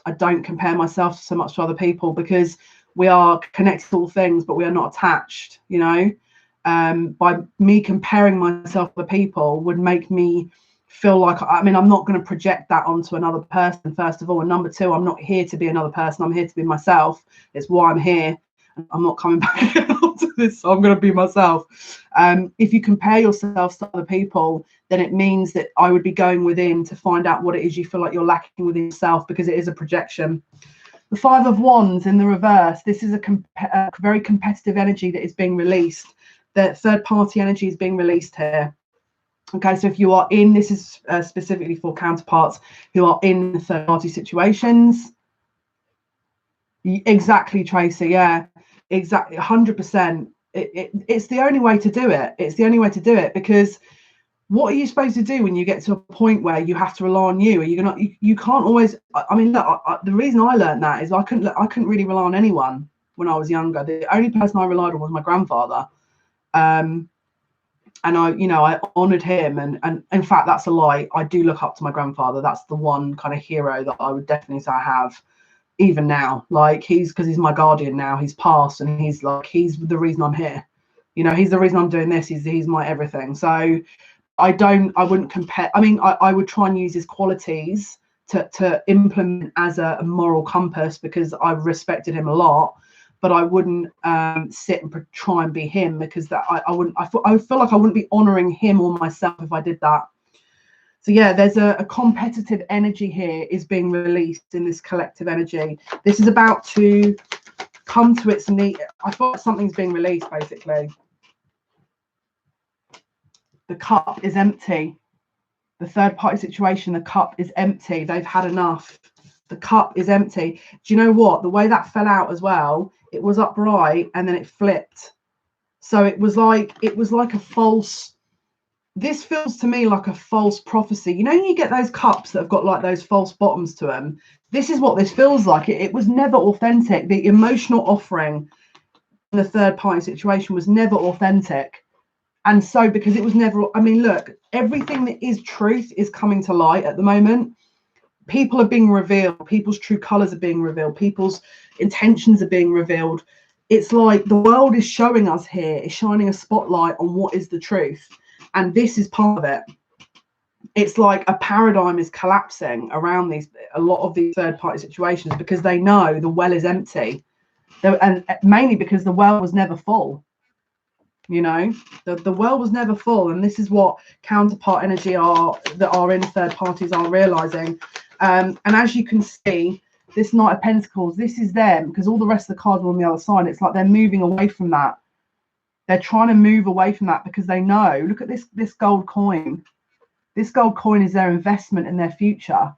I don't compare myself so much to other people because we are connected to all things, but we are not attached. By me comparing myself to other people would make me feel like, I'm not going to project that onto another person, first of all. And number two, I'm not here to be another person. I'm here to be myself. It's why I'm here. I'm not coming back after this, so I'm going to be myself. If you compare yourself to other people, then it means that I would be going within to find out what it is you feel like you're lacking within yourself, because it is a projection. The Five of Wands in the reverse. This is a very competitive energy that is being released. The third party energy is being released here. Okay, so if you are in, this is specifically for counterparts who are in third party situations. Exactly, Tracy. Yeah, exactly. 100%. It's the only way to do it. It's the only way to do it, because what are you supposed to do when you get to a point where you have to rely on you? Are you gonna? You can't always. I mean, look. The reason I learned that is I couldn't really rely on anyone when I was younger. The only person I relied on was my grandfather. And I honored him, and in fact, that's a lie. I do look up to my grandfather. That's the one kind of hero that I would definitely say I have, even now. Like, because he's my guardian now. He's passed, and he's the reason I'm here. He's the reason I'm doing this. He's my everything. So I wouldn't compare. I mean, I would try and use his qualities to implement as a moral compass, because I respected him a lot. But I wouldn't sit and try and be him, because that I wouldn't. I feel like I wouldn't be honoring him or myself if I did that. So yeah, there's a competitive energy here is being released in this collective energy. This is about to come to its need. I thought something's being released, basically. The cup is empty. The third party situation, the cup is empty. They've had enough. The cup is empty. Do you know what? The way that fell out as well, it was upright and then it flipped. So it was like a false. This feels to me like a false prophecy. You get those cups that have got like those false bottoms to them. This is what this feels like. It was never authentic. The emotional offering in the third party situation was never authentic. And so because it was never, I mean, look, everything that is truth is coming to light at the moment. People are being revealed. People's true colors are being revealed. People's intentions are being revealed. It's like the world is showing us here, is shining a spotlight on what is the truth. And this is part of it. It's like a paradigm is collapsing around a lot of these third party situations, because they know the well is empty. And mainly because the well was never full. The well was never full. And this is what counterpart energy that are in third parties are realizing. And as you can see, this Knight of Pentacles, this is them, because all the rest of the cards are on the other side. It's like they're moving away from that. They're trying to move away from that because they know, look at this gold coin. This gold coin is their investment in their future.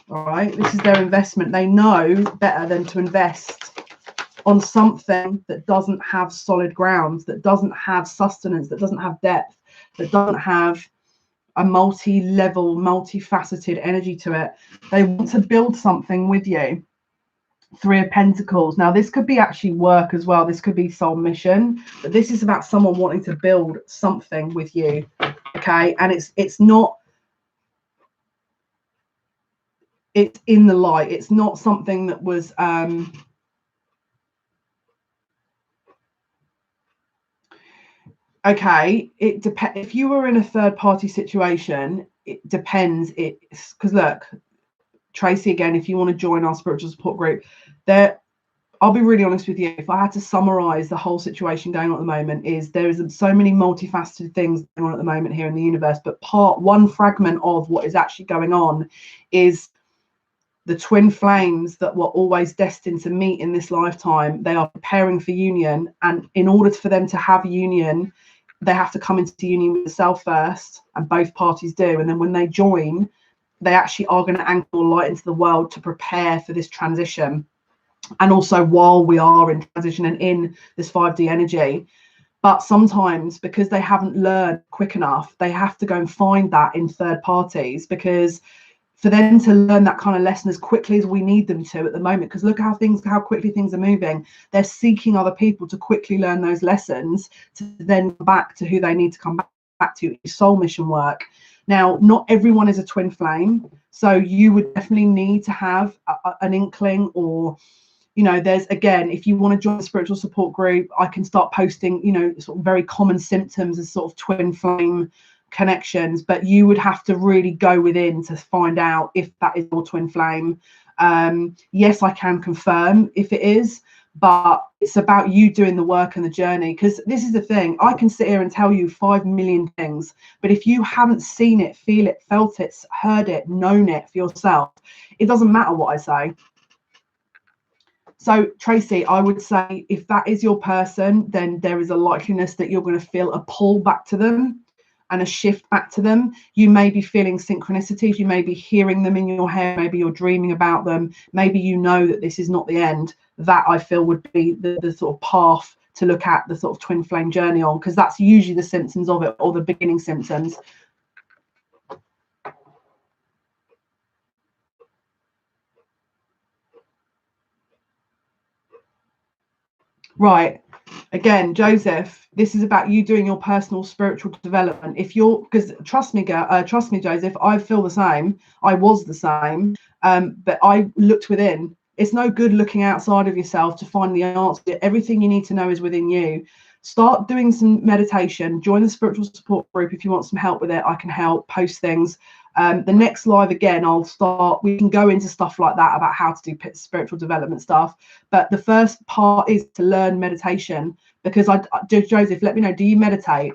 All right, this is their investment. They know better than to invest on something that doesn't have solid grounds, that doesn't have sustenance, that doesn't have depth, that doesn't have a multi-level, multifaceted energy to it. They want to build something with you. Three of Pentacles. Now, this could be actually work as well. This could be soul mission, but this is about someone wanting to build something with you. Okay, and it's not. It's in the light. It's not something that was. Okay, it depends. If you were in a third party situation, it depends. It's because look, Tracy, again, if you want to join our spiritual support group, I'll be really honest with you. If I had to summarize the whole situation going on at the moment, there is so many multifaceted things going on at the moment here in the universe. But one fragment of what is actually going on is the twin flames that were always destined to meet in this lifetime. They are preparing for union, and in order for them to have union, they have to come into union with the self first, and both parties do. And then when they join, they actually are going to anchor more light into the world to prepare for this transition. And also while we are in transition and in this 5D energy. But sometimes, because they haven't learned quick enough, they have to go and find that in third parties, because for them to learn that kind of lesson as quickly as we need them to at the moment, because look how quickly things are moving. They're seeking other people to quickly learn those lessons to then come back to who they need to come back to, soul mission work. Now, not everyone is a twin flame, so you would definitely need to have an inkling, or there's, again, if you want to join the spiritual support group, I can start posting sort of very common symptoms as sort of twin flame connections, but you would have to really go within to find out if that is your twin flame. Yes, I can confirm if it is, but it's about you doing the work and the journey, because this is the thing. I can sit here and tell you 5 million things, but if you haven't seen it, feel it, felt it, heard it, known it for yourself, it doesn't matter what I say. So Tracy, I would say if that is your person, then there is a likeliness that you're going to feel a pull back to them and a shift back to them. You may be feeling synchronicities, you may be hearing them in your head, maybe you're dreaming about them, maybe you know that this is not the end. That I feel would be the sort of path to look at the sort of twin flame journey on, because that's usually the symptoms of it, or the beginning symptoms. Right. Again, Joseph, this is about you doing your personal spiritual development. If you're, because trust me, Joseph, I feel the same. I was the same, but I looked within. It's no good looking outside of yourself to find the answer. Everything you need to know is within you. Start doing some meditation. Join the spiritual support group if you want some help with it. I can help post things. The next live, again, we can go into stuff like that about how to do spiritual development stuff. But the first part is to learn meditation, because Joseph, let me know, do you meditate?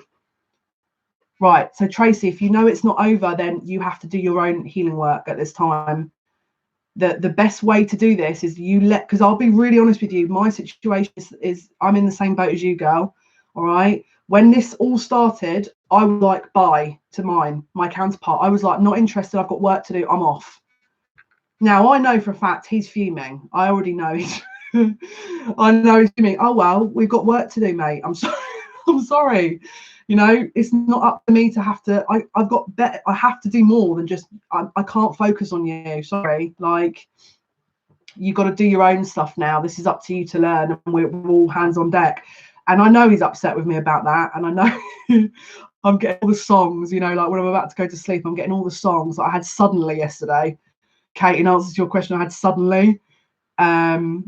Right. So Tracy, if you know it's not over, then you have to do your own healing work at this time. The best way to do this is because I'll be really honest with you, my situation is I'm in the same boat as you, girl. All right. When this all started, I was like, bye to my counterpart. I was like, not interested. I've got work to do. I'm off. Now I know for a fact he's fuming. I already know I know he's fuming. Oh well, we've got work to do, mate. I'm sorry. I'm sorry. You know, it's not up to me to have to. I've got better. I have to do more than just. I can't focus on you. Sorry. Like, you got to do your own stuff now. This is up to you to learn, and we're all hands on deck. And I know he's upset with me about that. And I know I'm getting all the songs, you know, like when I'm about to go to sleep, I'm getting all the songs that I had suddenly yesterday. Kate, in answer to your question, I had suddenly.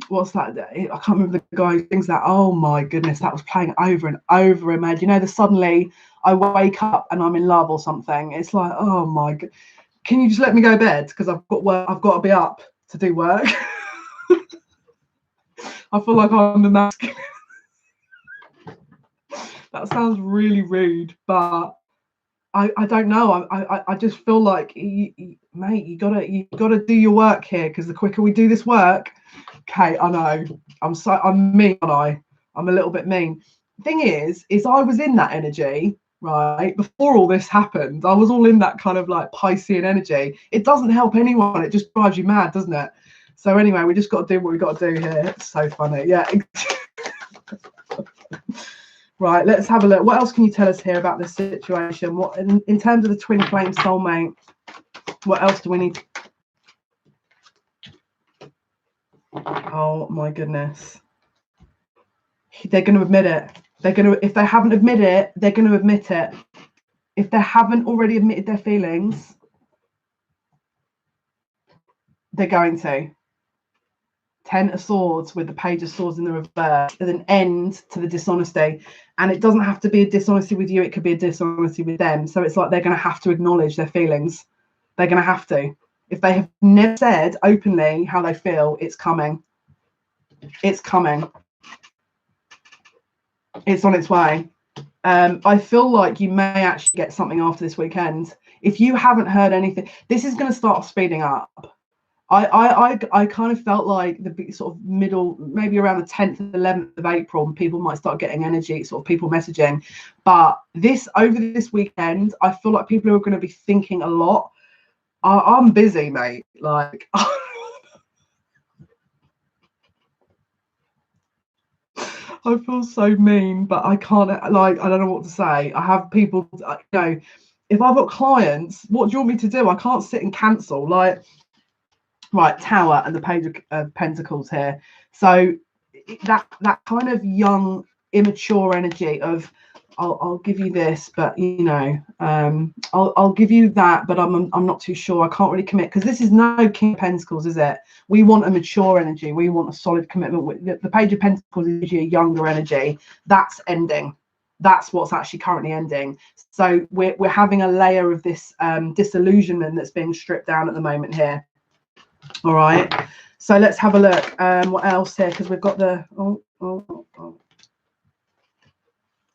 What's that? I can't remember the guy who sings that. Oh my goodness, that was playing over and over in my head. You know, the suddenly I wake up and I'm in love or something. It's like, oh my god, can you just let me go to bed? Because I've got work, I've got to be up to do work. I feel like I'm the mask. That sounds really rude, but I don't know. I just feel like, mate, you gotta do your work here, because the quicker we do this work, okay, I know I'm mean, aren't I? I'm a little bit mean. Thing is I was in that energy, right? Before all this happened, I was all in that kind of like Piscean energy. It doesn't help anyone. It just drives you mad, doesn't it? So anyway, we just got to do what we got to do here. It's so funny. Yeah. Right, let's have a look. What else can you tell us here about this situation? What in terms of the twin flame soulmate, what else do we need? Oh my goodness. They're going to admit it. If they haven't admitted it, they're going to admit it. If they haven't already admitted their feelings, they're going to. 10 of Swords with the Page of Swords in the reverse. There's an end to the dishonesty, and it doesn't have to be a dishonesty with you. It could be a dishonesty with them. So it's like they're going to have to acknowledge their feelings. They're going to have to. If they have never said openly how they feel, it's coming. It's coming. It's on its way. I feel like you may actually get something after this weekend. If you haven't heard anything, this is going to start speeding up. I kind of felt like the sort of middle, maybe around the 10th and 11th of April, and people might start getting energy, sort of people messaging. But over this weekend, I feel like people are going to be thinking a lot. I'm busy, mate. Like, I feel so mean, but I can't, like, I don't know what to say. I have people, you know, if I've got clients, what do you want me to do? I can't sit and cancel. Like, right, Tower and the Page of Pentacles here. So that kind of young, immature energy of, I'll give you this, but you know, I'll give you that, but I'm not too sure. I can't really commit, because this is no King of Pentacles, is it? We want a mature energy. We want a solid commitment. The Page of Pentacles is usually a younger energy. That's ending. That's what's actually currently ending. So we're having a layer of this disillusionment that's being stripped down at the moment here. All right, so let's have a look. What else here? Because we've got the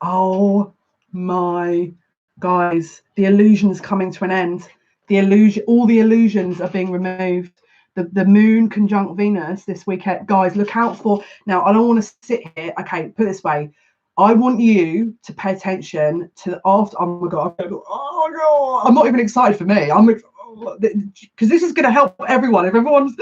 oh my guys, the illusion's coming to an end. All the illusions are being removed. The moon conjunct Venus this weekend, guys. Look out for. Now, I don't want to sit here. Okay, put it this way. I want you to pay attention to the after. Oh my god! Oh god! I'm not even excited for me. because this is going to help everyone. If everyone's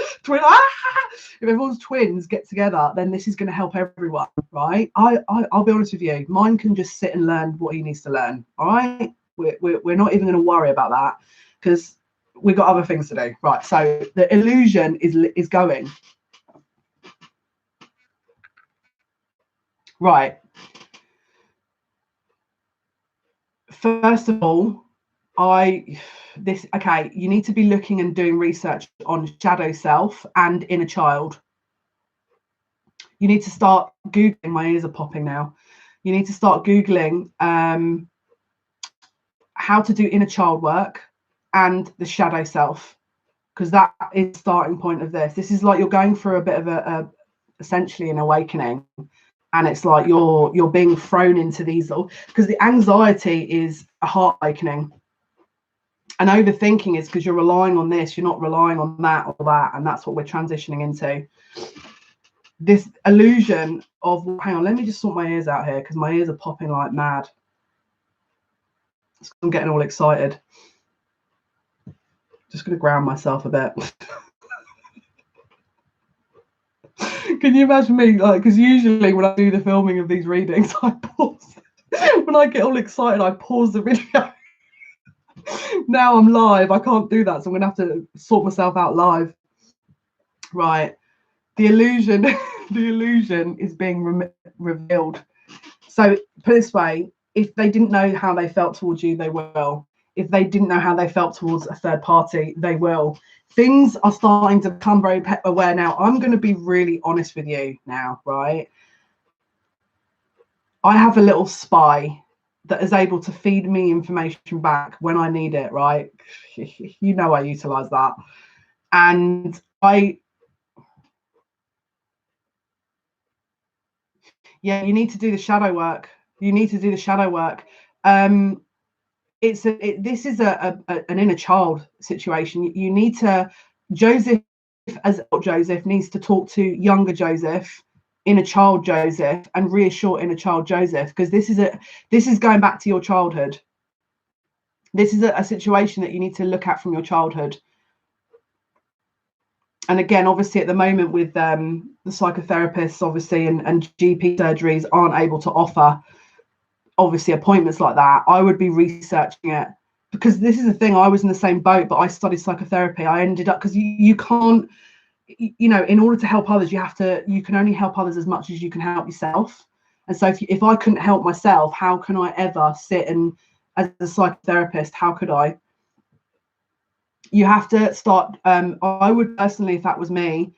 twins get together, then this is going to help everyone, right? I'll be honest with you, mine can just sit and learn what he needs to learn. All right, we're not even going to worry about that because we've got other things to do, right? So the illusion is going right. First of all, you need to be looking and doing research on shadow self and inner child. You need to start Googling. My ears are popping now. You need to start Googling how to do inner child work and the shadow self, because that is the starting point of this. This is like you're going through a bit of essentially an awakening, and it's like you're being thrown into these little, because the anxiety is a heart awakening. And overthinking is because you're relying on this, you're not relying on that or that, and that's what we're transitioning into. This illusion of, hang on, let me just sort my ears out here because my ears are popping like mad. I'm getting all excited. Just going to ground myself a bit. Can you imagine me, like, because usually when I do the filming of these readings, I pause. When I get all excited, I pause the video. Now I'm live, I can't do that, so I'm gonna have to sort myself out live. Right, the illusion is being revealed. So put it this way, if they didn't know how they felt towards you, they will. If they didn't know how they felt towards a third party, they will. Things are starting to become very aware now. I'm going to be really honest with you now, right? I have a little spy that is able to feed me information back when I need it, right? You know, I utilize that. And you need to do the shadow work. You need to do the shadow work. This is an inner child situation. You need to, Joseph needs to talk to younger Joseph, inner child Joseph, and reassure inner child Joseph, because this is going back to your childhood. This is a situation that you need to look at from your childhood. And again, obviously at the moment with the psychotherapists, obviously, and GP surgeries aren't able to offer obviously appointments like that. I would be researching it, because this is the thing, I was in the same boat, but I studied psychotherapy. I ended up, because you can't, you know, in order to help others, you can only help others as much as you can help yourself. And so if I couldn't help myself, how can I ever sit and, as a psychotherapist, how could I? You have to start, I would personally, if that was me,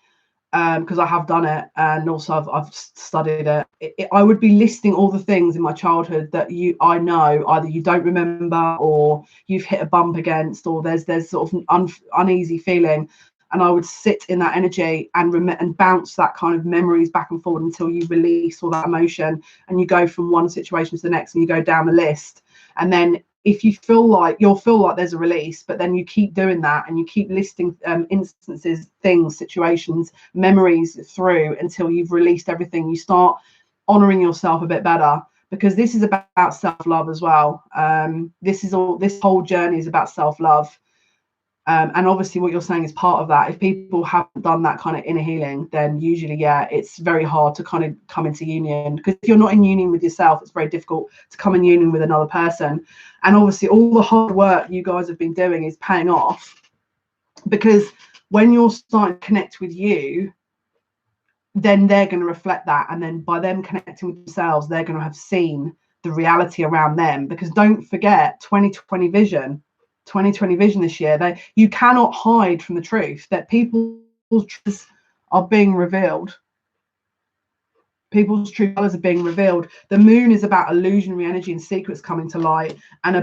because I have done it, and also I've studied it, I would be listing all the things in my childhood that I know either you don't remember, or you've hit a bump against, or there's sort of uneasy feeling, and I would sit in that energy and bounce that kind of memories back and forward until you release all that emotion, and you go from one situation to the next, and you go down the list. And then if you feel like there's a release, but then you keep doing that and you keep listing instances, things, situations, memories through until you've released everything, you start honoring yourself a bit better, because this is about self-love as well. This whole journey is about self-love. And obviously what you're saying is part of that. If people haven't done that kind of inner healing, then usually, it's very hard to kind of come into union, because if you're not in union with yourself, it's very difficult to come in union with another person. And obviously all the hard work you guys have been doing is paying off, because when you're starting to connect with you, then they're going to reflect that. And then by them connecting with themselves, they're going to have seen the reality around them. Because don't forget, 2020 vision this year, you cannot hide from the truth that people's truths are being revealed. People's true colors are being revealed. The moon is about illusionary energy and secrets coming to light, and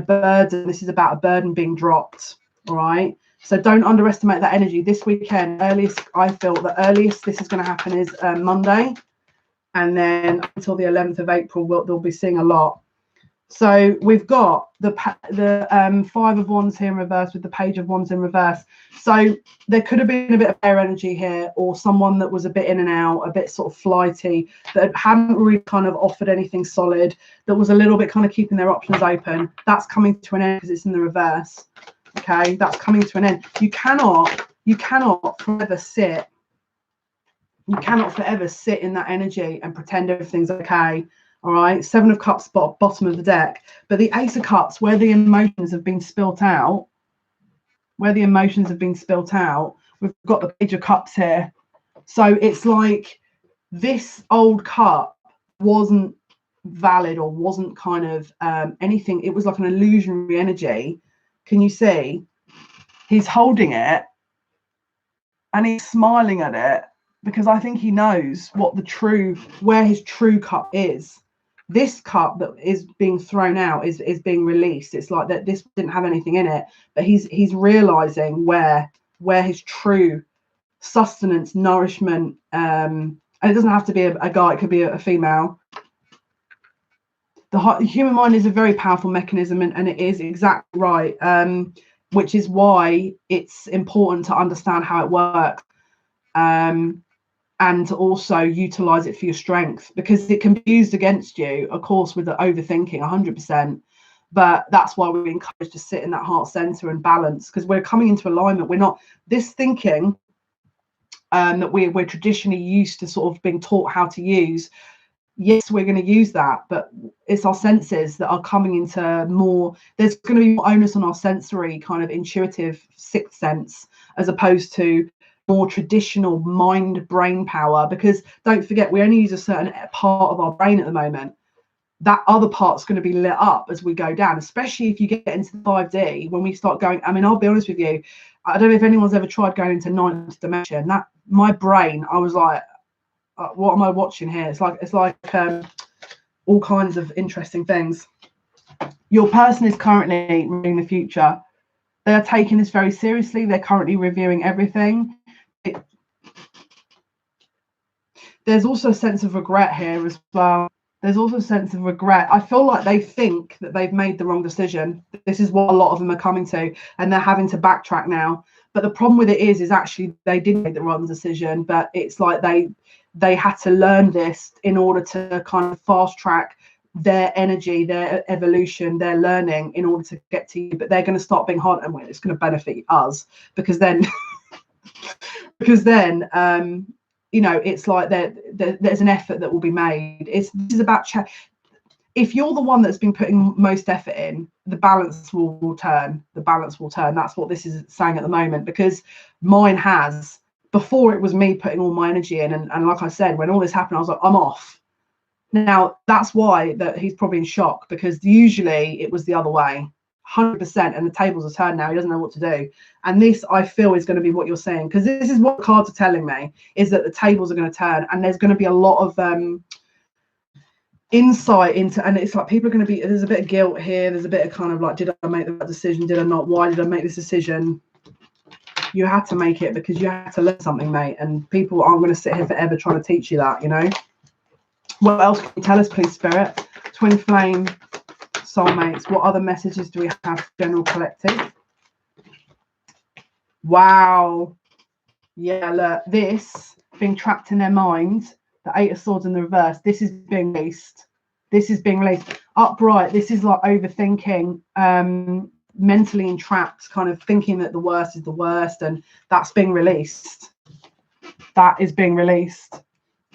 this is about a burden being dropped. All right, so don't underestimate that energy. This weekend, I feel the earliest this is going to happen is Monday, and then until the 11th of April they'll be seeing a lot. So we've got the 5 of Wands here in reverse with the Page of Wands in reverse. So there could have been a bit of air energy here, or someone that was a bit in and out, a bit sort of flighty, that hadn't really kind of offered anything solid, that was a little bit kind of keeping their options open. That's coming to an end because it's in the reverse. Okay, that's coming to an end. You cannot forever sit. You cannot forever sit in that energy and pretend everything's okay. All right, 7 of Cups, bottom of the deck. But the Ace of Cups, where the emotions have been spilt out, we've got the Page of Cups here. So it's like this old cup wasn't valid or wasn't kind of anything. It was like an illusionary energy. Can you see? He's holding it and he's smiling at it because I think he knows where his true cup is. This cup that is being thrown out is being released. It's like that this didn't have anything in it, but he's realizing where his true sustenance, nourishment, and it doesn't have to be a guy, it could be a female. The human mind is a very powerful mechanism, and it is exactly right, which is why it's important to understand how it works, and to also utilize it for your strength, because it can be used against you, of course, with the overthinking 100%. But that's why we're encouraged to sit in that heart center and balance, because we're coming into alignment. We're not this thinking that we're traditionally used to sort of being taught how to use. Yes, we're going to use that, but it's our senses that are coming into more. There's going to be more onus on our sensory kind of intuitive sixth sense, as opposed to more traditional mind brain power, because don't forget, we only use a certain part of our brain at the moment. That other part's going to be lit up as we go down, especially if you get into the 5D. When we start going, I mean, I'll be honest with you, I don't know if anyone's ever tried going into ninth dimension. That my brain, I was like, what am I watching here? It's like all kinds of interesting things. Your person is currently reading the future. They are taking this very seriously. They're currently reviewing everything. There's also a sense of regret here as well. There's also a sense of regret. I feel like they think that they've made the wrong decision. This is what a lot of them are coming to, and they're having to backtrack now. But the problem with it is actually they did make the wrong decision, but it's like they had to learn this in order to kind of fast track their energy, their evolution, their learning in order to get to you. But they're going to start being hard, and it's going to benefit us, because then you know, it's like there's an effort that will be made. This is about if you're the one that's been putting most effort in, the balance will turn. The balance will turn. That's what this is saying at the moment, because mine has. Before, it was me putting all my energy in, and like I said, when all this happened, I was like, I'm off. Now that's why that he's probably in shock, because usually it was the other way, 100%, and the tables are turned now. He doesn't know what to do. And this, I feel, is going to be what you're saying, because this is what the cards are telling me, is that the tables are going to turn, and there's going to be a lot of insight into, and it's like people are going to be, there's a bit of guilt here, there's a bit of kind of like, did I make the right decision, did I not, why did I make this decision? You had to make it because you had to learn something, mate, and people aren't going to sit here forever trying to teach you that, you know. What else can you tell us, please, Spirit? Twin flame, soulmates, what other messages do we have? General collective. Wow. Yeah, look, this being trapped in their mind, the 8 of Swords in the reverse, this is being released. This is being released. Upright, this is like overthinking, mentally entrapped, kind of thinking that the worst is the worst, and that's being released. That is being released.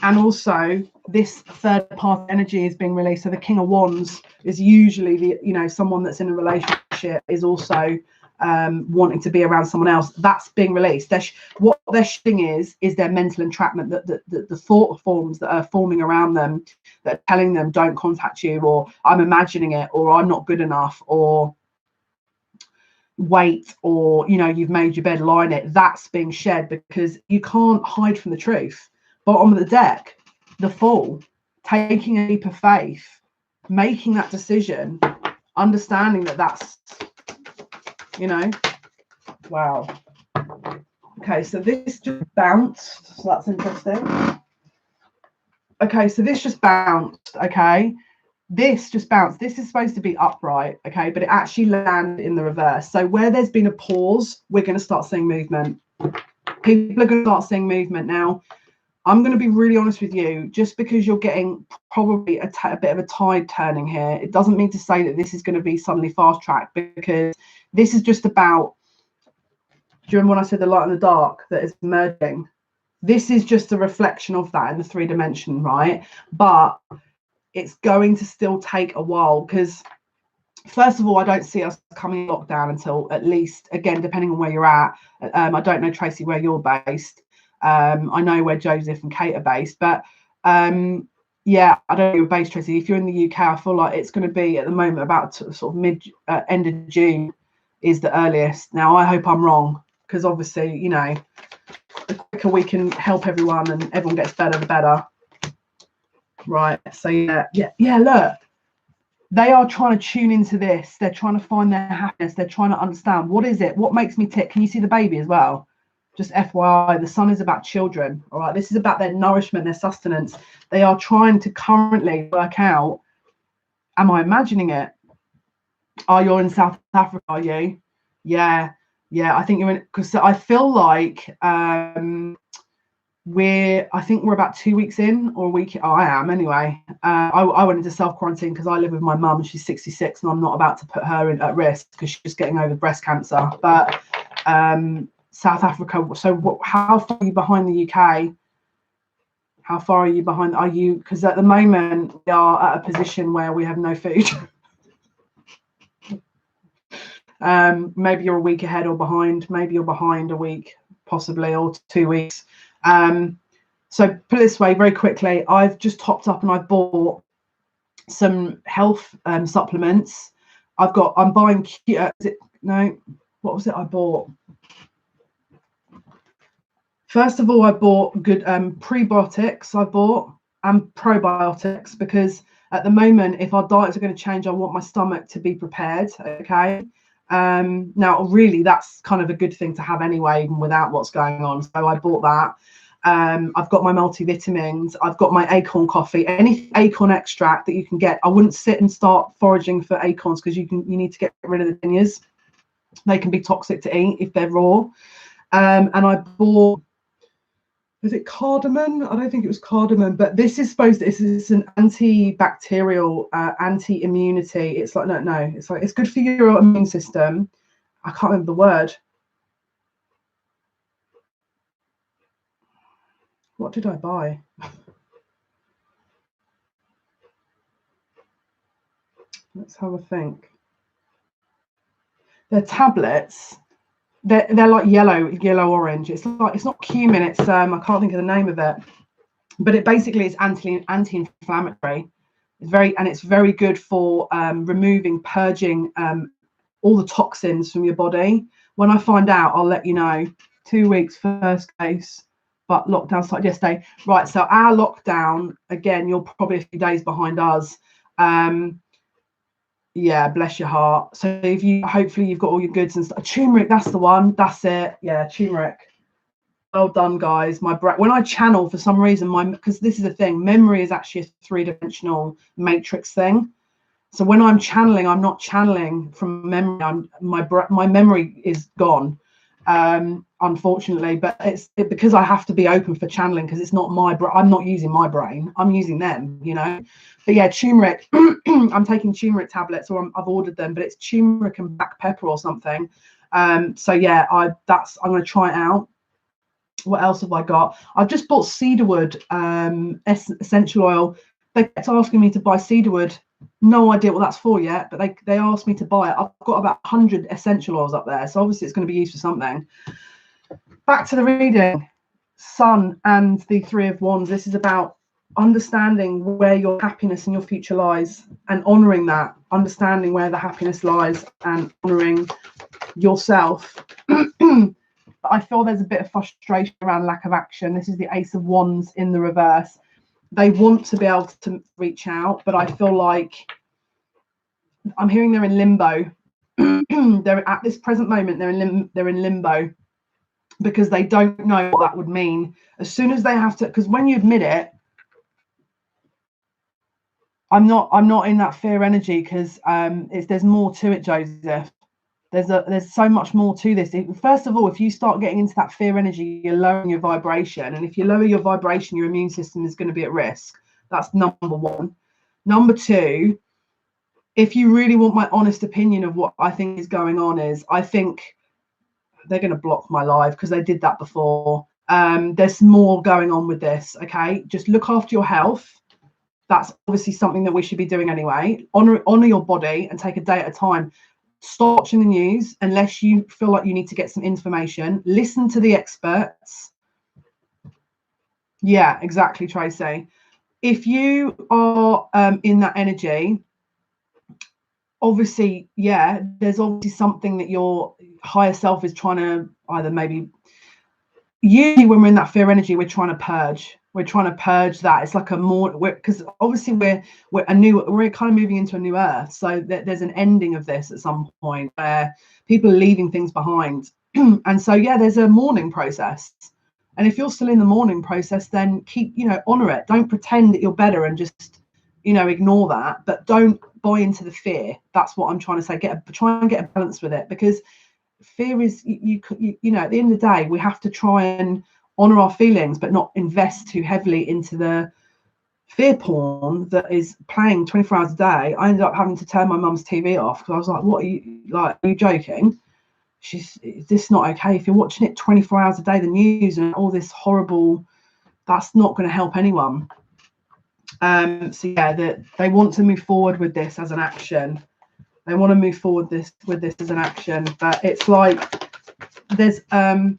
And also this third part energy is being released. So the King of Wands is usually the, you know, someone that's in a relationship is also wanting to be around someone else. That's being released. What they're showing is their mental entrapment, that the thought forms that are forming around them that are telling them don't contact you, or I'm imagining it, or I'm not good enough, or wait, or, you know, you've made your bed, lie in it. That's being shed, because you can't hide from the truth. Bottom of the deck, the Fool, taking a leap of faith, making that decision, understanding that that's, you know, wow. Okay, so this just bounced, so that's interesting. Okay, so this just bounced, okay. This just bounced. This is supposed to be upright, okay, but it actually landed in the reverse. So where there's been a pause, we're going to start seeing movement. People are going to start seeing movement now. I'm going to be really honest with you. Just because you're getting probably a bit of a tide turning here, it doesn't mean to say that this is going to be suddenly fast tracked, because This is just about, do you remember when I said the light and the dark that is merging? This is just a reflection of that in the 3 dimension, right? But it's going to still take a while, because first of all, I don't see us coming lockdown until at least, again, depending on where you're at. I don't know, Tracy, where you're based. I know where Joseph and Kate are based, but yeah, I don't know where you're based, Tracy. If you're in the UK, I feel like it's going to be at the moment about sort of end of June is the earliest. Now, I hope I'm wrong, because obviously, you know, the quicker we can help everyone and everyone gets better, the better. Right. So yeah. Look, they are trying to tune into this. They're trying to find their happiness. They're trying to understand, what is it? What makes me tick? Can you see the baby as well? Just FYI, the sun is about children. All right. This is about their nourishment, their sustenance. They are trying to currently work out, am I imagining it? Oh, you're in South Africa, are you? Yeah. I think you're in, because I feel like I think we're about 2 weeks in, or a week. Oh, I am anyway. I went into self-quarantine because I live with my mum. She's 66 and I'm not about to put her at risk because she's getting over breast cancer. But South Africa, so how far are you behind the UK? How far are you behind? Are you, because at the moment we are at a position where we have no food. Maybe you're a week ahead or behind. Maybe you're behind a week, possibly, or 2 weeks. So put it this way, very quickly, I've just topped up and I've bought some health supplements. I'm buying, what was it I bought? First of all, I bought good prebiotics, and probiotics, because at the moment, if our diets are going to change, I want my stomach to be prepared. Okay. Now, really, that's kind of a good thing to have anyway, even without what's going on. So I bought that. I've got my multivitamins. I've got my acorn coffee. Any acorn extract that you can get. I wouldn't sit and start foraging for acorns, because you need to get rid of the tinnias. They can be toxic to eat if they're raw. And I bought, was it cardamom? I don't think it was cardamom, but this is an antibacterial, anti-immunity. It's like, no, it's like, it's good for your immune system. I can't remember the word. What did I buy? Let's have a think. They're tablets. They're like yellow orange. It's not cumin. It's I can't think of the name of it, but it basically is anti-inflammatory. It's very good for purging all the toxins from your body. When I find out, I'll let you know. 2 weeks, first case, but lockdown started yesterday. Right, so our lockdown, again, you're probably a few days behind us. Yeah, bless your heart. So hopefully you've got all your goods and stuff. Turmeric, that's the one. That's it. Yeah, turmeric. Well done, guys. When I channel, for some reason, because this is the thing, memory is actually a 3-dimensional matrix thing. So when I'm channeling, I'm not channeling from memory. My memory is gone, unfortunately. But it's because I have to be open for channeling, because it's not I'm not using my brain. I'm using them, you know. But yeah, turmeric. I'm taking turmeric tablets, or I've ordered them, but it's turmeric and black pepper or something. So yeah, I'm going to try it out. What else have I got? I've just bought cedarwood essential oil. They kept asking me to buy cedarwood. No idea what that's for yet, but they asked me to buy it. I've got about 100 essential oils up there, so obviously it's going to be used for something. Back to the reading. Sun and the 3 of Wands. This is about understanding where your happiness and your future lies, and honoring that, understanding where the happiness lies, and honoring yourself. But I feel there's a bit of frustration around lack of action. This is the Ace of Wands in the reverse. They want to be able to reach out, but I feel like I'm hearing they're in limbo. They're at this present moment, they're in limbo, because they don't know what that would mean. As soon as they have to, because when you admit it, I'm not in that fear energy, because there's more to it, Joseph. There's so much more to this. First of all, if you start getting into that fear energy, you're lowering your vibration, and if you lower your vibration, your immune system is going to be at risk. That's number one. Number two, if you really want my honest opinion of what I think is going on, is I think they're going to block my live because they did that before. There's more going on with this. Okay, just look after your health. That's obviously something that we should be doing anyway. Honor your body and take a day at a time. Stop watching the news unless you feel like you need to get some information. Listen to the experts. Yeah, exactly, Tracy. If you are in that energy, obviously, yeah, there's obviously something that your higher self is trying to either maybe. Usually when we're in that fear energy, we're trying to purge. We're trying to purge that. It's like a more, because obviously we're kind of moving into a new earth. So there's an ending of this at some point where people are leaving things behind. And so, yeah, there's a mourning process. And if you're still in the mourning process, then keep, honor it. Don't pretend that you're better and just, ignore that. But don't buy into the fear. That's what I'm trying to say. Try and get a balance with it, because fear is, you at the end of the day, we have to try and honor our feelings, but not invest too heavily into the fear porn that is playing 24 hours a day. I ended up having to turn my mum's TV off because I was like, what are you joking? Is this not okay? If you're watching it 24 hours a day, the news and all this horrible, that's not going to help anyone. So yeah, they want to move forward with this as an action. They want to move forward with this as an action, but it's like there's they're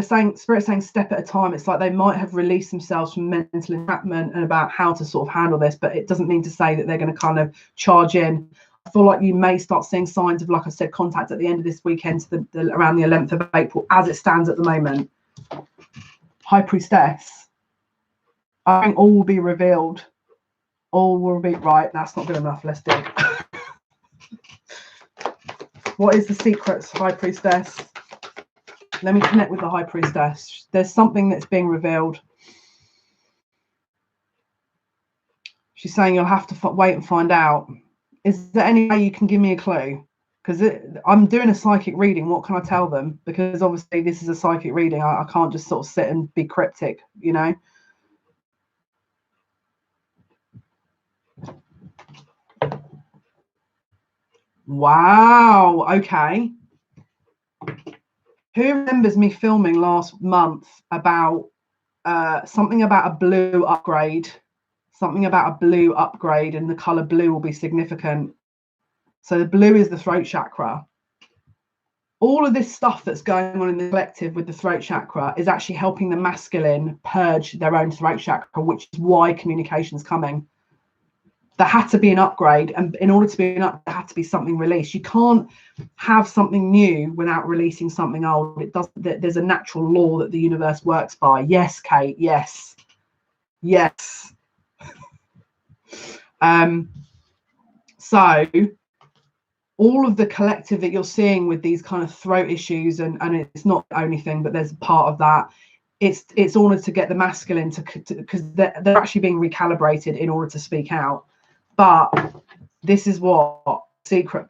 saying, Spirit's saying step at a time. It's like they might have released themselves from mental entrapment and about how to sort of handle this, but it doesn't mean to say that they're going to kind of charge in. I feel like you may start seeing signs of, like I said, contact at the end of this weekend to around the 11th of April, as it stands at the moment. High Priestess. I think all will be revealed. All will be right. That's not good enough. Let's dig. What is the secrets, High Priestess? Let me connect with the High Priestess. There's something that's being revealed. She's saying you'll have to wait and find out. Is there any way you can give me a clue? Because I'm doing a psychic reading. What can I tell them? Because obviously this is a psychic reading. I can't just sort of sit and be cryptic, Wow. Okay. Who remembers me filming last month about something about a blue upgrade? Something about a blue upgrade, and the color blue will be significant. So the blue is the throat chakra. All of this stuff that's going on in the collective with the throat chakra is actually helping the masculine purge their own throat chakra, which is why communication is coming. There had to be an upgrade, and in order to be an upgrade, there had to be something released. You can't have something new without releasing something old. It does. There's a natural law that the universe works by. Yes, Kate. Yes. Yes. So all of the collective that you're seeing with these kind of throat issues, and it's not the only thing, but there's a part of that. It's ordered to get the masculine to because they're actually being recalibrated in order to speak out. But this is what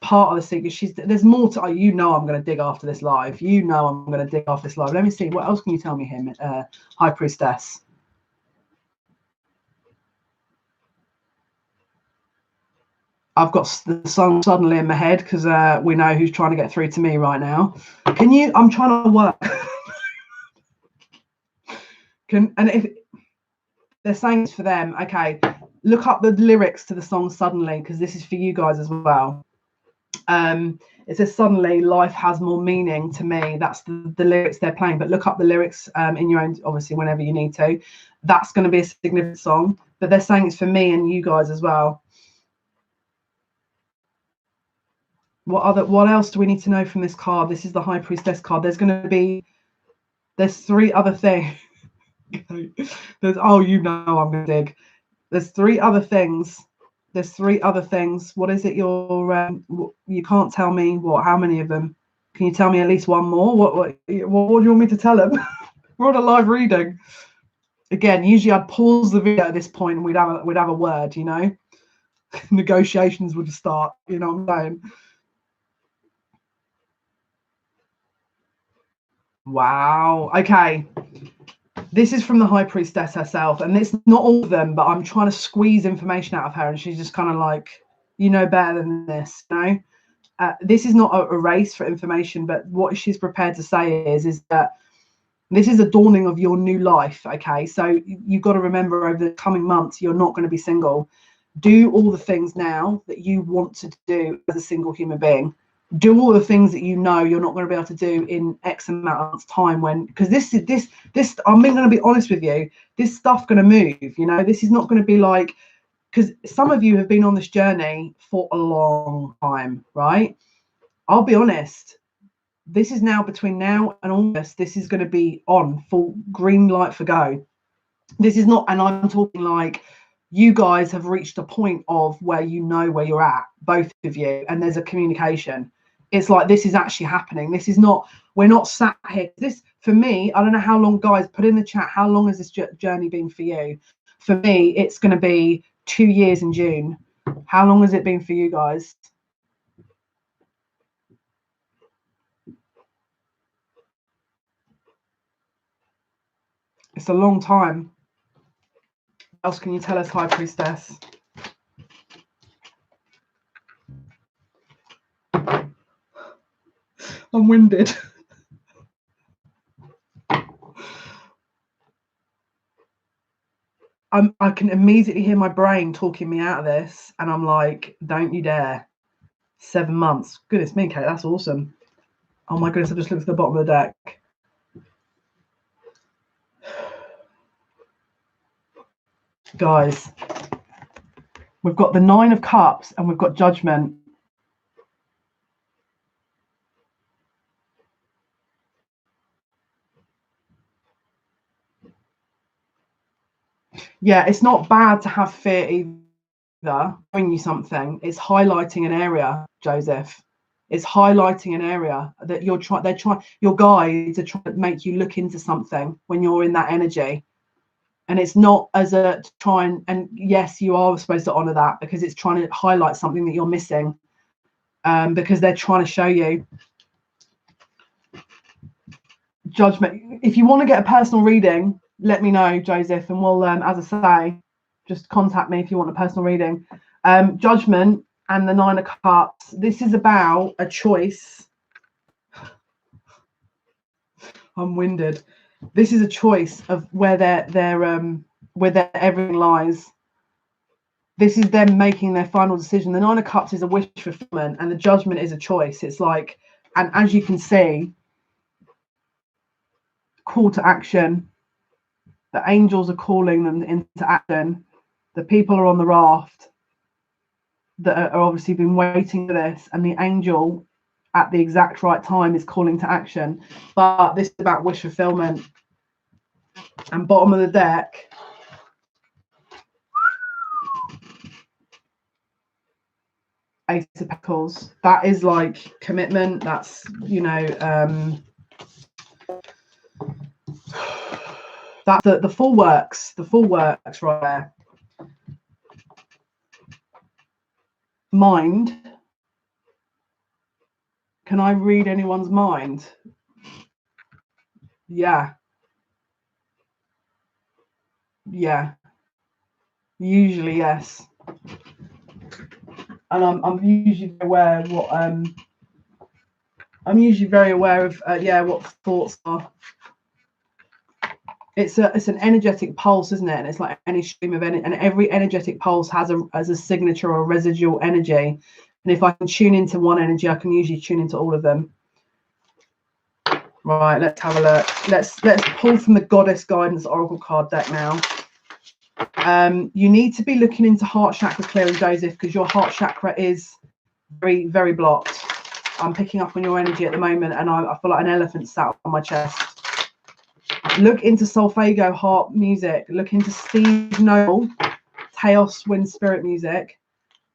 part of the secret. There's more to. I'm going to dig after this live. I'm going to dig after this live. Let me see. What else can you tell me here, High Priestess? I've got the song suddenly in my head because we know who's trying to get through to me right now. I'm trying to work. And if they're saying it's for them, okay, look up the lyrics to the song Suddenly, because this is for you guys as well. It says suddenly life has more meaning to me. That's the lyrics they're playing, but look up the lyrics in your own, obviously, whenever you need to. That's going to be a significant song, but they're saying it's for me and you guys as well. What else do we need to know from this card? This is the High Priestess card. There's three other things. I'm gonna dig. There's three other things. What is it? You can't tell me how many of them? Can you tell me at least one more? What do you want me to tell them? We're on a live reading. Again, usually I'd pause the video at this point and we'd have a word, Negotiations would start, you know what I'm saying? Wow. Okay. This is from the High Priestess herself, and it's not all of them, but I'm trying to squeeze information out of her, and she's just kind of like, you know better than this, you know? This is not a race for information, but what she's prepared to say is that this is a dawning of your new life, okay? So you've got to remember over the coming months, you're not going to be single. Do all the things now that you want to do as a single human being. Do all the things that you know you're not going to be able to do in X amount of time, when, because this I'm going to be honest with you, this stuff going to move, you know. This is not going to be like, because some of you have been on this journey for a long time, right? I'll be honest, this is now, between now and August, this is going to be on full green light for go. This is not, and I'm talking like you guys have reached a point of where you know where you're at, both of you, and there's a communication. It's like this is actually happening. This is not, we're not sat here. This, for me, I don't know how long, guys, put in the chat, how long has this journey been for you? For me, it's going to be 2 years in June. How long has it been for you guys? It's a long time. What else can you tell us, High Priestess? I'm winded. I can immediately hear my brain talking me out of this, and I'm like, don't you dare. 7 months. Goodness me, Kate, that's awesome. Oh my goodness, I just looked at the bottom of the deck. Guys, we've got the 9 of Cups and we've got Judgment. Yeah, it's not bad to have fear either. Showing you something, it's highlighting an area, Joseph. It's highlighting an area that your guides are trying to make you look into something when you're in that energy. And it's not as a try and yes, you are supposed to honor that, because it's trying to highlight something that you're missing, because they're trying to show you Judgment. If you want to get a personal reading, let me know, Joseph, and we'll, as I say, just contact me if you want a personal reading. Judgment and the 9 of Cups. This is about a choice. I'm winded. This is a choice of where where everything lies. This is them making their final decision. The 9 of Cups is a wish fulfillment, and the Judgment is a choice. It's like, and as you can see, call to action. The angels are calling them into action. The people are on the raft that are obviously been waiting for this, and the angel at the exact right time is calling to action. But this is about wish fulfillment. And bottom of the deck, Ace of Pentacles. That is like commitment. That's, you know, that's the full works. The full works right there. Mind. Can I read anyone's mind? Yeah. Yeah. Usually, yes. And I'm usually aware of what I'm usually very aware of what thoughts are. It's an energetic pulse, isn't it? And it's like any stream of energy, and every energetic pulse has a signature or a residual energy. And if I can tune into one energy, I can usually tune into all of them. Right, let's have a look. Let's pull from the Goddess Guidance Oracle card deck now. You need to be looking into heart chakra clearing, Joseph, because your heart chakra is very, very blocked. I'm picking up on your energy at the moment, and I feel like an elephant sat on my chest. Look into Solfeggio heart music. Look into Steve Noel, Teos Wind Spirit music,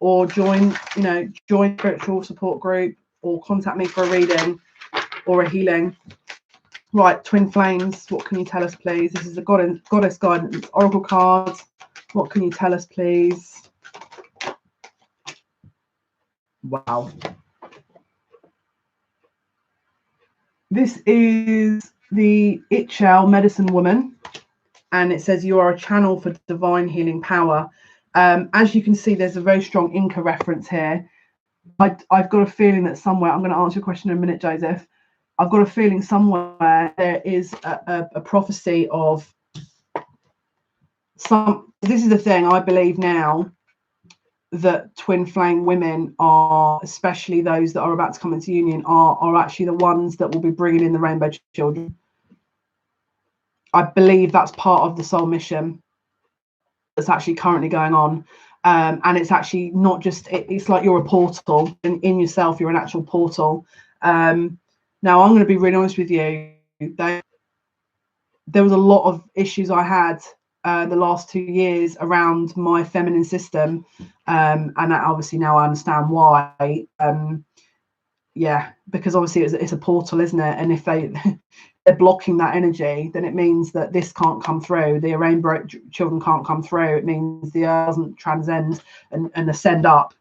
or join spiritual support group, or contact me for a reading or a healing. Right, Twin Flames, what can you tell us, please? This is the Goddess Guidance Oracle cards. What can you tell us, please? Wow. This is the Jale medicine woman. and it says you are a channel for divine healing power. As you can see, there's a very strong Inca reference here. I've got a feeling that somewhere, I'm going to answer your question in a minute, Joseph. I've got a feeling somewhere there is a prophecy of some. This is the thing, I believe now that twin flame women are, especially those that are about to come into union, are actually the ones that will be bringing in the rainbow children. I believe that's part of the soul mission that's actually currently going on. And it's actually not just, it's like you're a portal, and in yourself you're an actual portal. Now I'm going to be really honest with you, there was a lot of issues I had the last 2 years around my feminine system, and obviously now I understand why. Yeah, because obviously it's a portal, isn't it? And if they're blocking that energy, then it means that this can't come through. The rainbow children can't come through. It means the earth doesn't transcend and ascend up.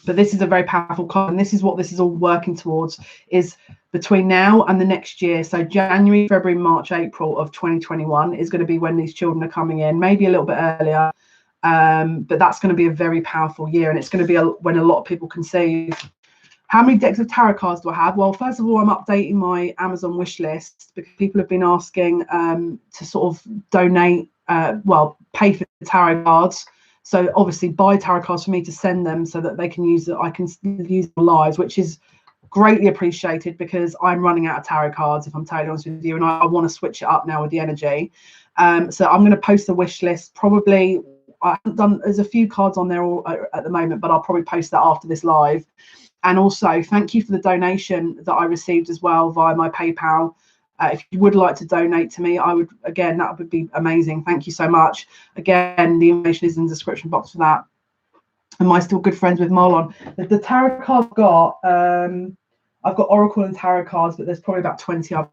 But this is a very powerful card, and this is what this is all working towards, is between now and the next year. So January, February, March, April of 2021 is going to be when these children are coming in, maybe a little bit earlier. But that's going to be a very powerful year, and it's going to be when a lot of people conceive. How many decks of tarot cards do I have? Well, first of all, I'm updating my Amazon wish list because people have been asking to sort of donate, pay for tarot cards. So obviously buy tarot cards for me to send them so that they can use it. I can use them live, which is greatly appreciated because I'm running out of tarot cards, if I'm totally honest with you, and I want to switch it up now with the energy. So I'm going to post the wish list. Probably, I haven't done, there's a few cards on there at the moment, but I'll probably post that after this live. And also, thank you for the donation that I received as well via my PayPal. If you would like to donate to me, I would, again, that would be amazing. Thank you so much. Again, the information is in the description box for that. Am I still good friends with Marlon? The tarot cards I've got Oracle and tarot cards, but there's probably about 20 I've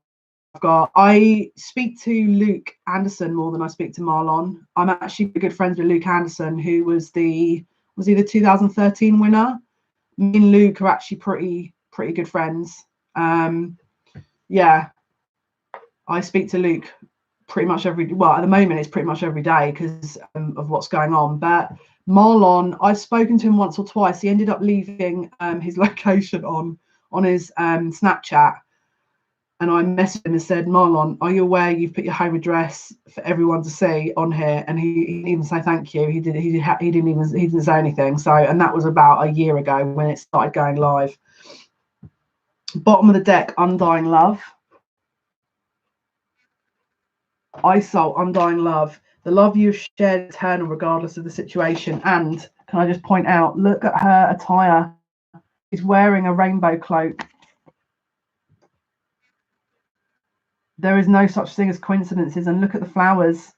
got. I speak to Luke Anderson more than I speak to Marlon. I'm actually good friends with Luke Anderson, who was he the 2013 winner? Me and Luke are actually pretty good friends. Yeah, I speak to Luke pretty much at the moment it's pretty much every day because of what's going on. But Marlon, I've spoken to him once or twice. He ended up leaving his location on his Snapchat, and I messaged him and said, Marlon, are you aware you've put your home address for everyone to see on here? And he didn't even say thank you. He didn't say anything. So, and that was about a year ago when it started going live. Bottom of the deck, Undying Love. Soul, Undying Love. The love you shared eternal regardless of the situation. And can I just point out, look at her attire. She's wearing a rainbow cloak. There is no such thing as coincidences. And look at the flowers.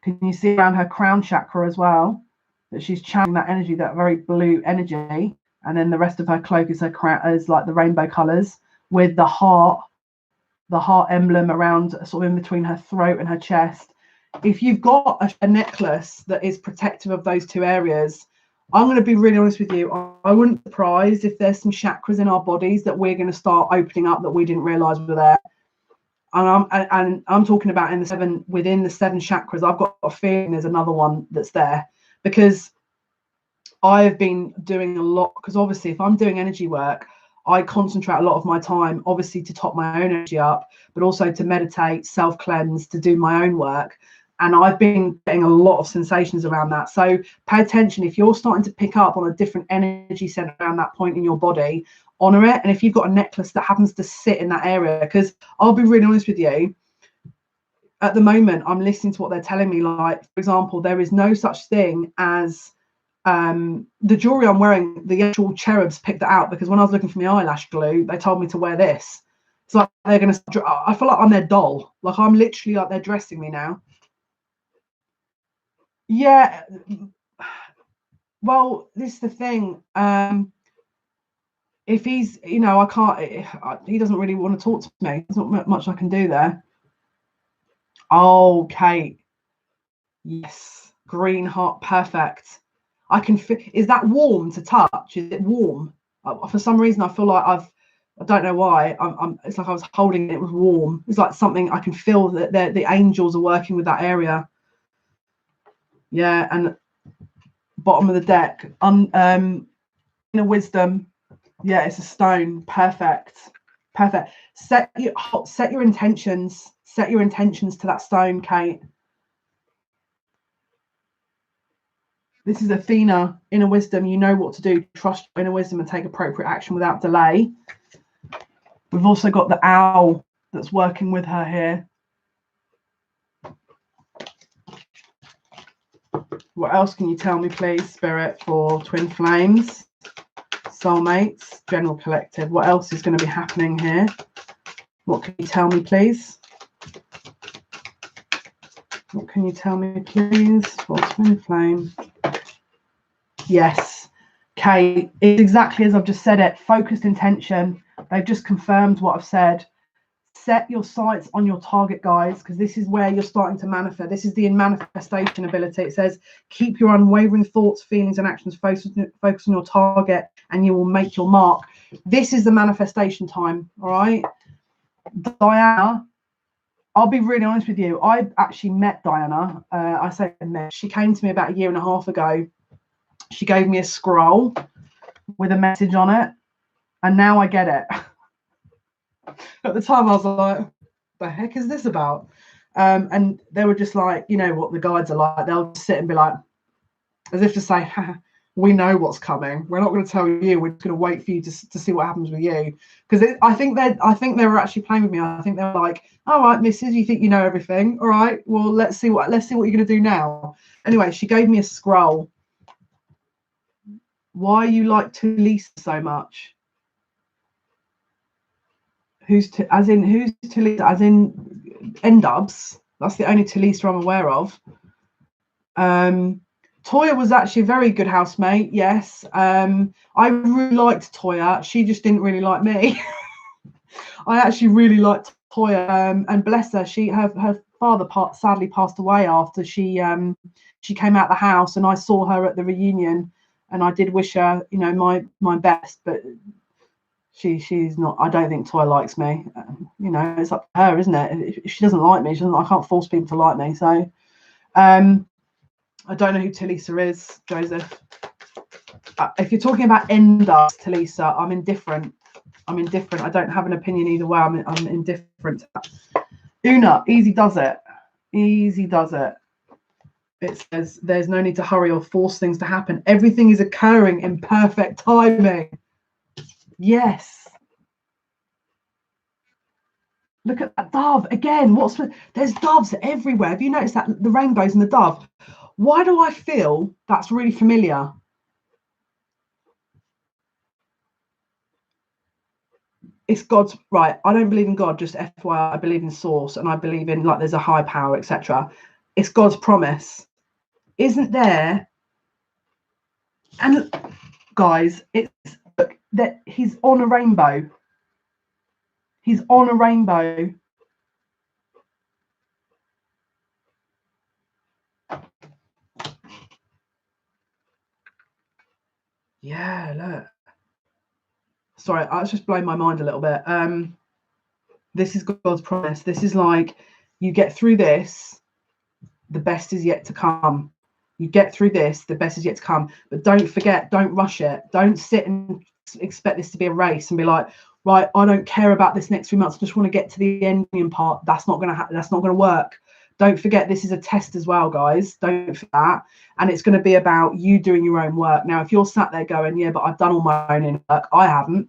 Can you see around her crown chakra as well that she's channeling that energy, that very blue energy? And then the rest of her cloak is her crown, is like the rainbow colors with the heart emblem around, sort of in between her throat and her chest. If you've got a necklace that is protective of those two areas, I'm going to be really honest with you, I wouldn't be surprised if there's some chakras in our bodies that we're going to start opening up that we didn't realize were there. And I'm talking about within the seven chakras. I've got a feeling there's another one that's there, because I've been doing a lot, because obviously if I'm doing energy work, I concentrate a lot of my time, obviously to top my own energy up, but also to meditate, self-cleanse, to do my own work. And I've been getting a lot of sensations around that. So pay attention. If you're starting to pick up on a different energy center around that point in your body, honor it. And if you've got a necklace that happens to sit in that area, because I'll be really honest with you, at the moment, I'm listening to what they're telling me. Like, for example, there is no such thing as the jewelry I'm wearing. The actual cherubs picked that out, because when I was looking for my eyelash glue, they told me to wear this. It's like they're going to, I feel like I'm their doll. Like I'm literally like they're dressing me now. Yeah. Well, this is the thing. If he's, I can't, he doesn't really want to talk to me. There's not much I can do there. Oh, Kate. Yes. Green heart. Perfect. I can feel, is that warm to touch? Is it warm? For some reason, I feel like I don't know why. It's like I was holding it. It was warm. It's like something I can feel that the angels are working with that area. Yeah, and bottom of the deck, inner wisdom. Yeah, it's a stone. Perfect. Perfect. Set your intentions. Set your intentions to that stone, Kate. This is Athena, inner wisdom. You know what to do. Trust your inner wisdom and take appropriate action without delay. We've also got the owl that's working with her here. What else can you tell me, please, Spirit, for twin flames, soulmates, general collective? What else is going to be happening here? What can you tell me, please? What can you tell me, please, for twin flame? Yes, Kate, it's exactly as I've just said it. Focused intention. They've just confirmed what I've said. Set your sights on your target, guys, because this is where you're starting to manifest. This is the manifestation ability. It says, keep your unwavering thoughts, feelings, and actions focus on your target, and you will make your mark. This is the manifestation time, all right? Diana, I'll be really honest with you. I actually met Diana. I say met. She came to me about 1.5 years ago. She gave me a scroll with a message on it, and now I get it. At the time, I was like, the heck is this about? And they were just like, you know what the guides are like. They'll sit and be like, as if to say, we know what's coming. We're not going to tell you. We're just going to wait for you to see what happens with you. Because I think they were actually playing with me. I think they were like, all right, missus, you think you know everything. All right, well, let's see what you're going to do now. Anyway, she gave me a scroll. Why you like Talisa so much? Who's Talisa? As in N-dubs. That's the only Talisa I'm aware of. Toya was actually a very good housemate. Yes. I really liked Toya. She just didn't really like me. I actually really liked Toya. And bless her, her father sadly passed away after she came out the house, and I saw her at the reunion, and I did wish her, you know, my best, but she's not. I don't think Toya likes me. You know, it's up to her, isn't it? If she doesn't like me, I can't force people to like me. So I don't know who Talisa is, Joseph. If you're talking about Enda, Talisa, I'm indifferent. I don't have an opinion either way. I'm indifferent. Una, easy does it. Easy does it. It says there's no need to hurry or force things to happen. Everything is occurring in perfect timing. Yes. Look at that dove again. There's doves everywhere. Have you noticed that the rainbows and the dove? Why do I feel that's really familiar? It's God's right. I don't believe in God, just FYI. I believe in source, and I believe in, like, there's a high power, etc. It's God's promise, isn't there? And guys, it's that he's on a rainbow. He's on a rainbow. Yeah, look. Sorry, I was just blowing my mind a little bit. This is God's promise. This is like, you get through this, the best is yet to come. You get through this, the best is yet to come. But don't forget, don't rush it. Don't sit and expect this to be a race and be like, right, I don't care about this next 3 months. I just want to get to the ending part. That's not going to happen. That's not going to work. Don't forget, this is a test as well, guys. Don't forget that. And it's going to be about you doing your own work. Now, if you're sat there going, yeah, but I've done all my own inner work. I haven't.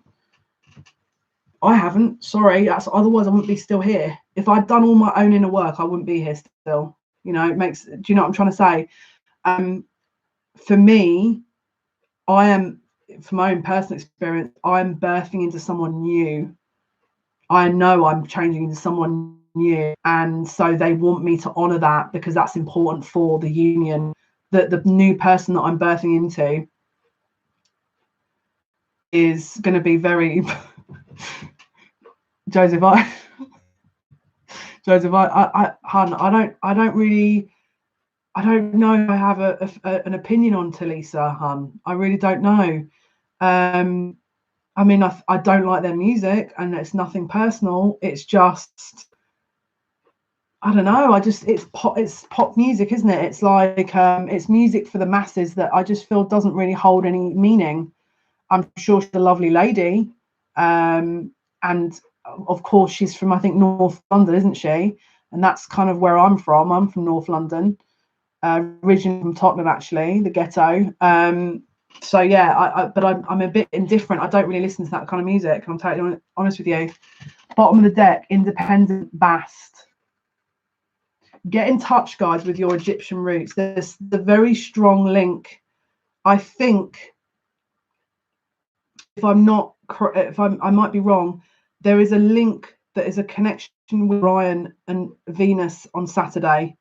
Sorry. Otherwise I wouldn't be still here. If I'd done all my own inner work, I wouldn't be here still. You know, do you know what I'm trying to say? For me, from my own personal experience, I'm birthing into someone new. I know I'm changing into someone new, and so they want me to honor that, because that's important for the union. That the new person that I'm birthing into is going to be very Joseph, hun, I don't know if I have an opinion on Talisa, hun. I really don't know. I mean, I don't like their music, and it's nothing personal. It's just, I don't know. It's pop music, isn't it? It's like it's music for the masses that I just feel doesn't really hold any meaning. I'm sure she's a lovely lady, and of course she's from, I think, North London, isn't she? And that's kind of where I'm from. I'm from North London, originally from Tottenham, actually, the ghetto. So yeah, but I'm a bit indifferent. I don't really listen to that kind of music. I'm totally honest with you. Bottom of the deck, independent Bast. Get in touch, guys, with your Egyptian roots. There's the very strong link. I think, if I'm not, I might be wrong, there is a link that is a connection with Orion and Venus on Saturday.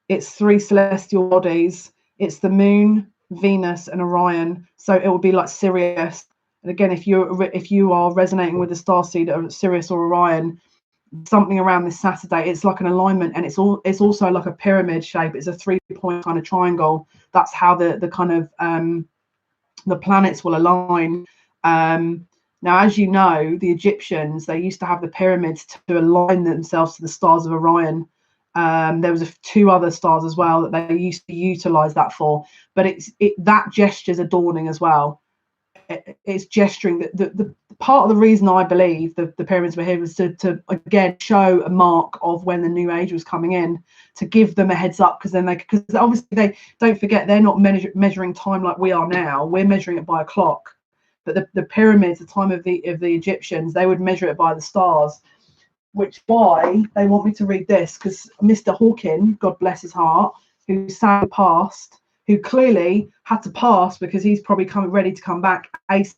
It's 3 celestial bodies. It's the moon, Venus, and Orion. So it will be like Sirius. And again, if you are resonating with the starseed of Sirius or Orion, something around this Saturday, it's like an alignment, and it's also like a pyramid shape. It's a 3-point kind of triangle. That's how the kind of the planets will align. Now, as you know, the Egyptians, they used to have the pyramids to align themselves to the stars of Orion. There was 2 other stars as well that they used to utilize that for, but that gesture's adorning as well. It's gesturing. The part of the reason I believe the pyramids were here was to again show a mark of when the new age was coming in, to give them a heads up, because obviously they don't forget, they're not measuring time like we are now. We're measuring it by a clock, but the pyramids, the time of the Egyptians, they would measure it by the stars. Which why they want me to read this, because Mr. Hawking, God bless his heart, who sadly passed, who clearly had to pass because he's probably ready to come back ASAP,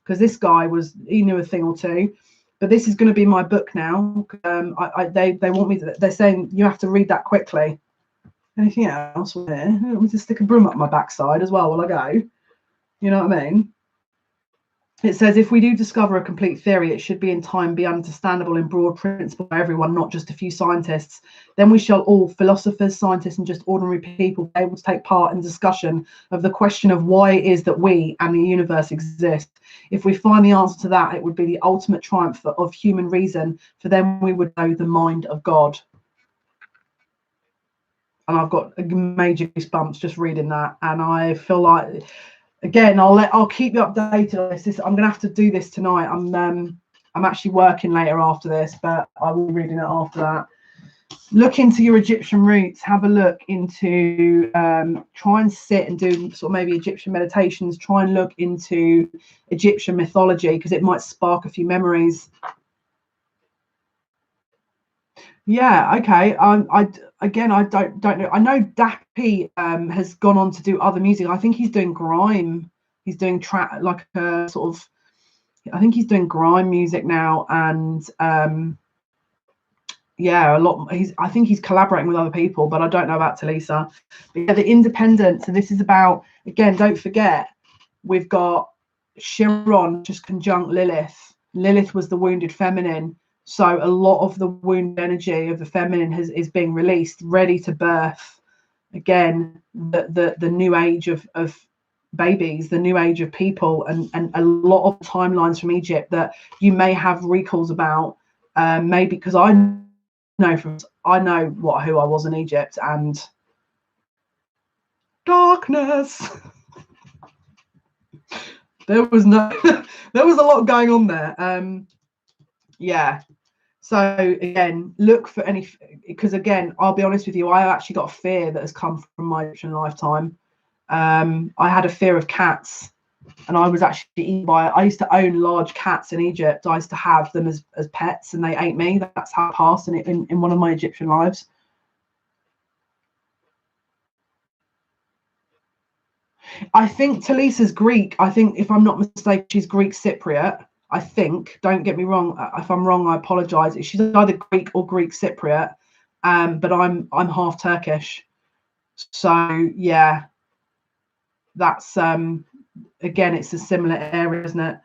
because this guy he knew a thing or two. But this is going to be my book now. They want me they're saying you have to read that quickly. Anything else here? Let me just stick a broom up my backside as well while I go. You know what I mean? It says, if we do discover a complete theory, it should be in time be understandable in broad principle by everyone, not just a few scientists. Then we shall all, philosophers, scientists, and just ordinary people, be able to take part in discussion of the question of why it is that we and the universe exist. If we find the answer to that, it would be the ultimate triumph of human reason, for then we would know the mind of God. And I've got major goosebumps just reading that, and I feel like, again, I'll keep you updated on this. I'm gonna have to do this tonight. I'm actually working later after this, but I will be reading it after that. Look into your Egyptian roots. Have a look into try and sit and do sort of maybe Egyptian meditations. Try and look into Egyptian mythology, because it might spark a few memories. Yeah, okay. I don't know. I know Dappy has gone on to do other music. I think he's doing grime. He's doing like a sort of, I think he's doing grime music now, and yeah, I think he's collaborating with other people, but I don't know about Talisa. But yeah, the independence, and this is about, again, don't forget, we've got Chiron just conjunct Lilith. Lilith was the wounded feminine. So a lot of the wound energy of the feminine is being released, ready to birth again the new age of babies, the new age of people, and a lot of timelines from Egypt that you may have recalls about. Maybe because I know who I was in Egypt, and darkness. There was there was a lot going on there. Yeah. So again, look for any, because again, I'll be honest with you, I actually got a fear that has come from my Egyptian lifetime. I had a fear of cats, and I was actually eaten by, I used to own large cats in Egypt. I used to have them as pets, and they ate me. That's how I passed in one of my Egyptian lives. I think Talisa's Greek. I think, if I'm not mistaken, she's Greek Cypriot. I think. Don't get me wrong. If I'm wrong, I apologise. She's either Greek or Greek Cypriot. But I'm half Turkish. So yeah, that's again, it's a similar area, isn't it?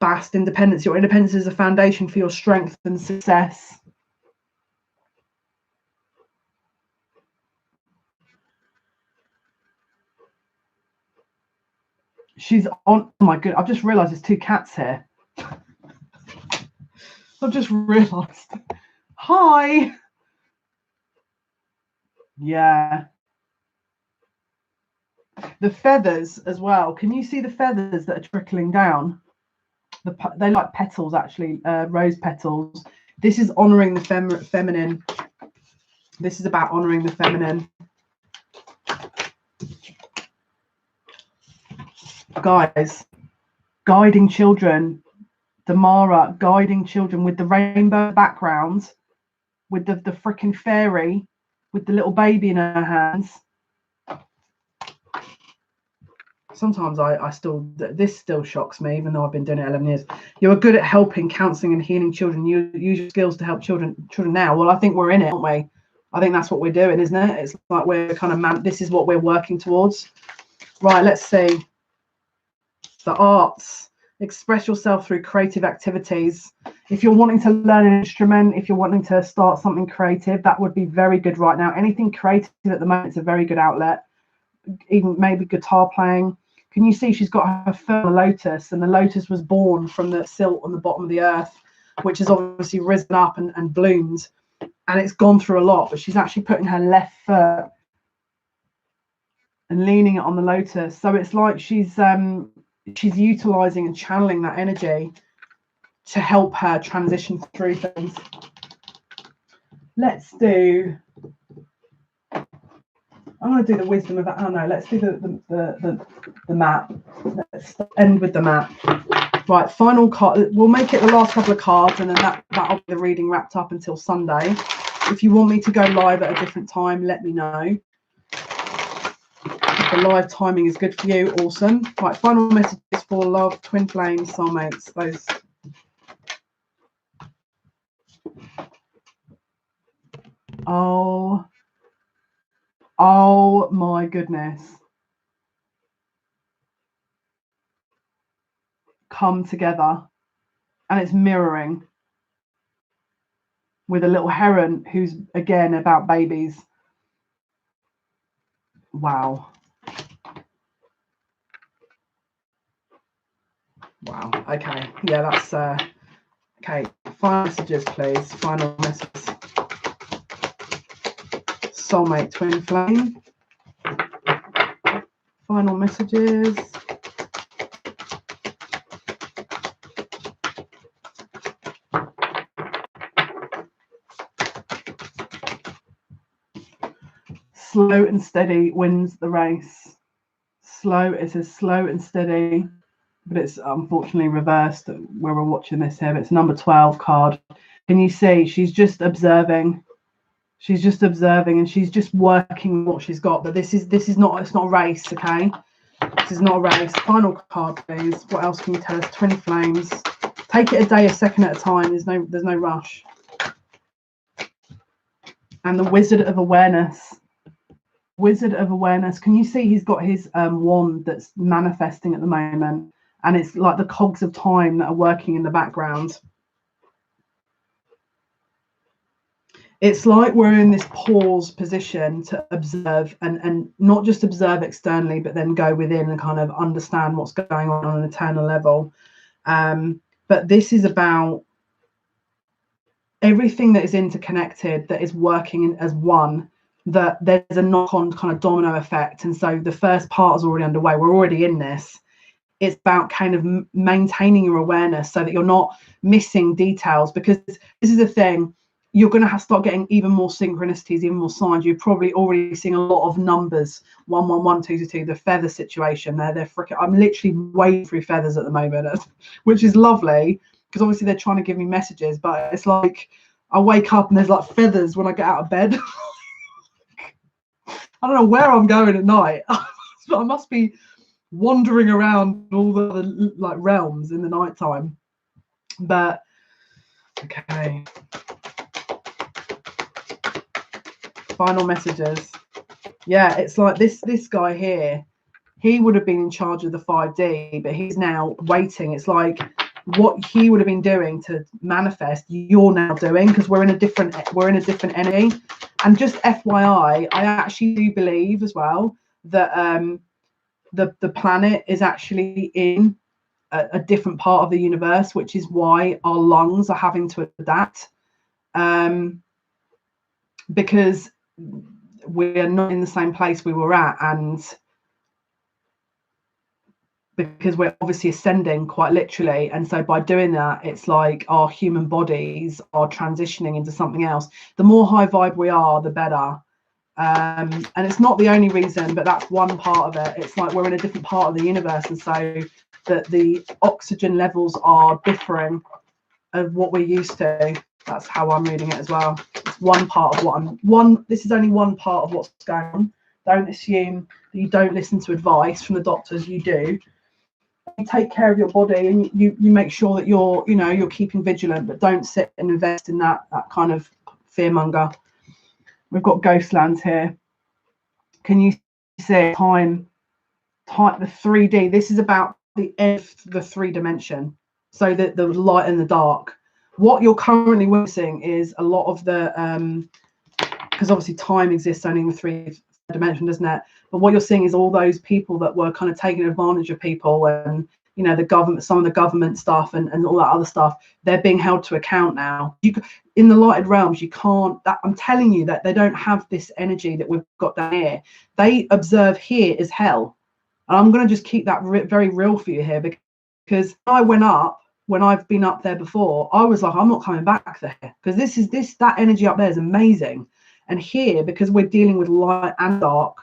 Bast independence. Your independence is a foundation for your strength and success. She's on. Oh my god! I've just realised there's 2 cats here. I've just realised. Hi. Yeah. The feathers as well. Can you see the feathers that are trickling down? They like petals, actually, rose petals. This is honouring the feminine. This is about honouring the feminine. Guys, guiding children. Damara guiding children with the rainbow background, with the freaking fairy, with the little baby in her hands. Sometimes I still, this still shocks me, even though I've been doing it 11 years. You are good at helping, counselling and healing children. You use your skills to help children now. Well, I think we're in it, aren't we? I think that's what we're doing, isn't it? It's like we're kind of, this is what we're working towards. Right, let's see. The arts. Express yourself through creative activities. If you're wanting to learn an instrument, if you're wanting to start something creative, that would be very good right now. Anything creative at the moment is a very good outlet. Even maybe guitar playing. Can you see she's got her foot on a lotus, and the lotus was born from the silt on the bottom of the earth, which has obviously risen up and bloomed, and it's gone through a lot, but she's actually putting her left foot and leaning it on the lotus. So it's like she's utilizing and channeling that energy to help her transition through things. Let's do, I'm going to do the wisdom of that. Oh no, let's do the map. Let's end with the map. Right, final card. We'll make it the last couple of cards, and then that'll be the reading wrapped up until Sunday. If you want me to go live at a different time, let me know. If the live timing is good for you, awesome. Right, final messages for love, twin flames, soulmates. Those. Oh my goodness. Come together. And it's mirroring with a little heron who's, again, about babies. Wow. Wow. Okay. Yeah, that's okay. Final messages, please. Final messages. Soulmate, twin flame. Final messages. Slow and steady wins the race. Slow, it says slow and steady, but it's unfortunately reversed where we're watching this here. But it's number 12 card. Can you see? She's just observing. She's just observing, and she's just working what she's got. But this is not, it's not a race, okay? This is not a race. Final card, please. What else can you tell us? Twin flames. Take it a day, a second at a time. There's no rush. And the Wizard of Awareness. Wizard of Awareness. Can you see he's got his wand that's manifesting at the moment, and it's like the cogs of time that are working in the background. It's like we're in this pause position to observe, and not just observe externally, but then go within and kind of understand what's going on an eternal level. But this is about everything that is interconnected, that is working as one, that there's a knock-on kind of domino effect. And so the first part is already underway. We're already in this. It's about kind of maintaining your awareness so that you're not missing details, because this is the thing. You're going to start getting even more synchronicities, even more signs. You're probably already seeing a lot of numbers, 111, 222, the feather situation. They're freaking, I'm literally wading through feathers at the moment, which is lovely, because obviously they're trying to give me messages, but it's like I wake up and there's like feathers when I get out of bed. I don't know where I'm going at night. I must be wandering around all the like realms in the nighttime. But okay. Final messages. Yeah, it's like this guy here, he would have been in charge of the 5D, but he's now waiting. It's like what he would have been doing to manifest, you're now doing, because we're in a different energy. And just FYI, I actually do believe as well that the planet is actually in a different part of the universe, which is why our lungs are having to adapt, because we're not in the same place we were at, and because we're obviously ascending quite literally, and so by doing that, it's like our human bodies are transitioning into something else. The more high vibe we are, the better. And it's not the only reason, but that's one part of it. It's like we're in a different part of the universe, and so that the oxygen levels are differing of what we're used to. That's how I'm reading it as well. It's one part of what this is only one part of what's going on. Don't assume that you don't listen to advice from the doctors. You do. You take care of your body, and you make sure that you're keeping vigilant, but don't sit and invest in that kind of fearmonger. We've got Ghostlands here. Can you see time the 3D? This is about the end of the 3 dimension, so that the light and the dark. What you're currently witnessing is a lot of the because obviously time exists only in the 3 dimension, doesn't it? But what you're seeing is all those people that were kind of taking advantage of people, and the government, some of the government stuff and all that other stuff, they're being held to account now. In the lighted realms, you can't, I'm telling you that they don't have this energy that we've got down here. They observe here as hell. And I'm going to just keep that very real for you here, because I went up, when I've been up there before, I was like, I'm not coming back there, because that energy up there is amazing. And here, because we're dealing with light and dark,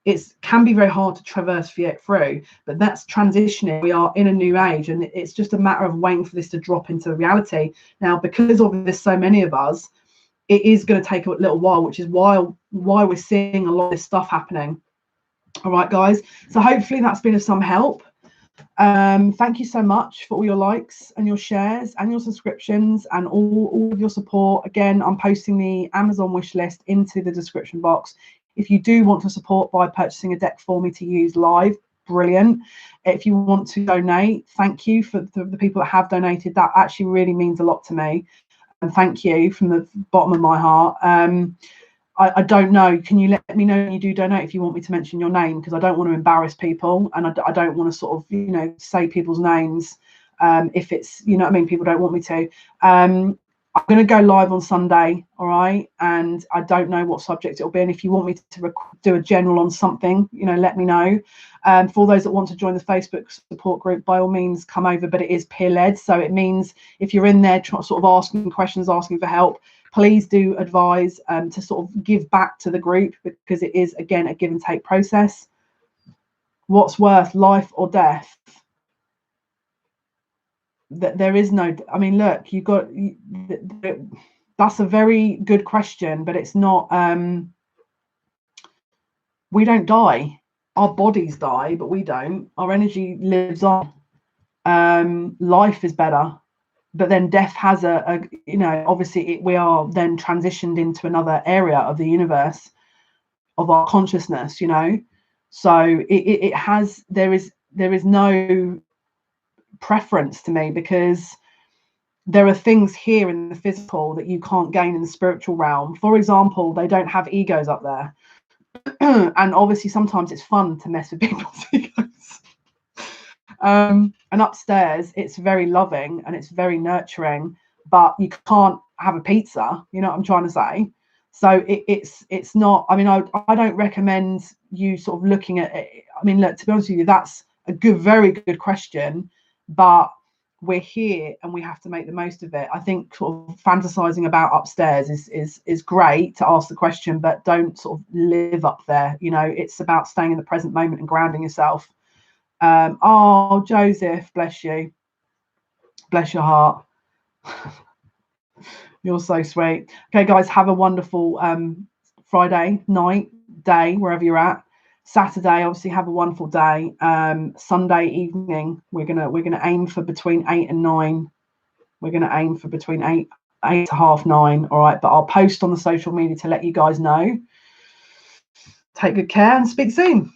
it can be very hard to traverse through, but that's transitioning. We are in a new age, and it's just a matter of waiting for this to drop into reality. Now, because of there's so many of us, it is going to take a little while, which is why we're seeing a lot of this stuff happening. All right, guys, so hopefully that's been of some help. Thank you so much for all your likes and your shares and your subscriptions and all of your support. Again, I'm posting the Amazon wish list into the description box. If you do want to support by purchasing a deck for me to use live, brilliant. If you want to donate, thank you for the people that have donated. That actually really means a lot to me, and thank you from the bottom of my heart. I don't know. Can you let me know when you do donate if you want me to mention your name? Because I don't want to embarrass people, and I don't want to sort of, say people's names if it's, what I mean, people don't want me to. I'm going to go live on Sunday, all right? And I don't know what subject it'll be. And if you want me to do a general on something, let me know. For those that want to join the Facebook support group, by all means, come over. But it is peer-led. So it means if you're in there sort of asking questions, asking for help, please do advise to sort of give back to the group, because it is, again, a give and take process. What's worse, life or death? There is no, I mean, look, that's a very good question, but it's not, we don't die. Our bodies die, but we don't. Our energy lives on. Life is better, but then death has obviously we are then transitioned into another area of the universe, of our consciousness, so it has, there is no preference to me, because there are things here in the physical that you can't gain in the spiritual realm. For example, they don't have egos up there. And obviously sometimes it's fun to mess with people's egos. And upstairs it's very loving and it's very nurturing, but you can't have a pizza, you know what I'm trying to say? So it's not, I mean, I don't recommend you sort of looking at it. I mean, look, to be honest with you, that's a very good question, but we're here and we have to make the most of it. I think sort of fantasizing about upstairs is great to ask the question, but don't sort of live up there. It's about staying in the present moment and grounding yourself. Oh, Joseph, bless you, bless your heart. You're so sweet. Okay, guys, have a wonderful Friday night, day, wherever you're at. Saturday, obviously, have a wonderful day. Sunday evening, we're gonna aim for between 8 and 9. We're gonna aim for between 8 to 9:30. All right, but I'll post on the social media to let you guys know. Take good care and speak soon.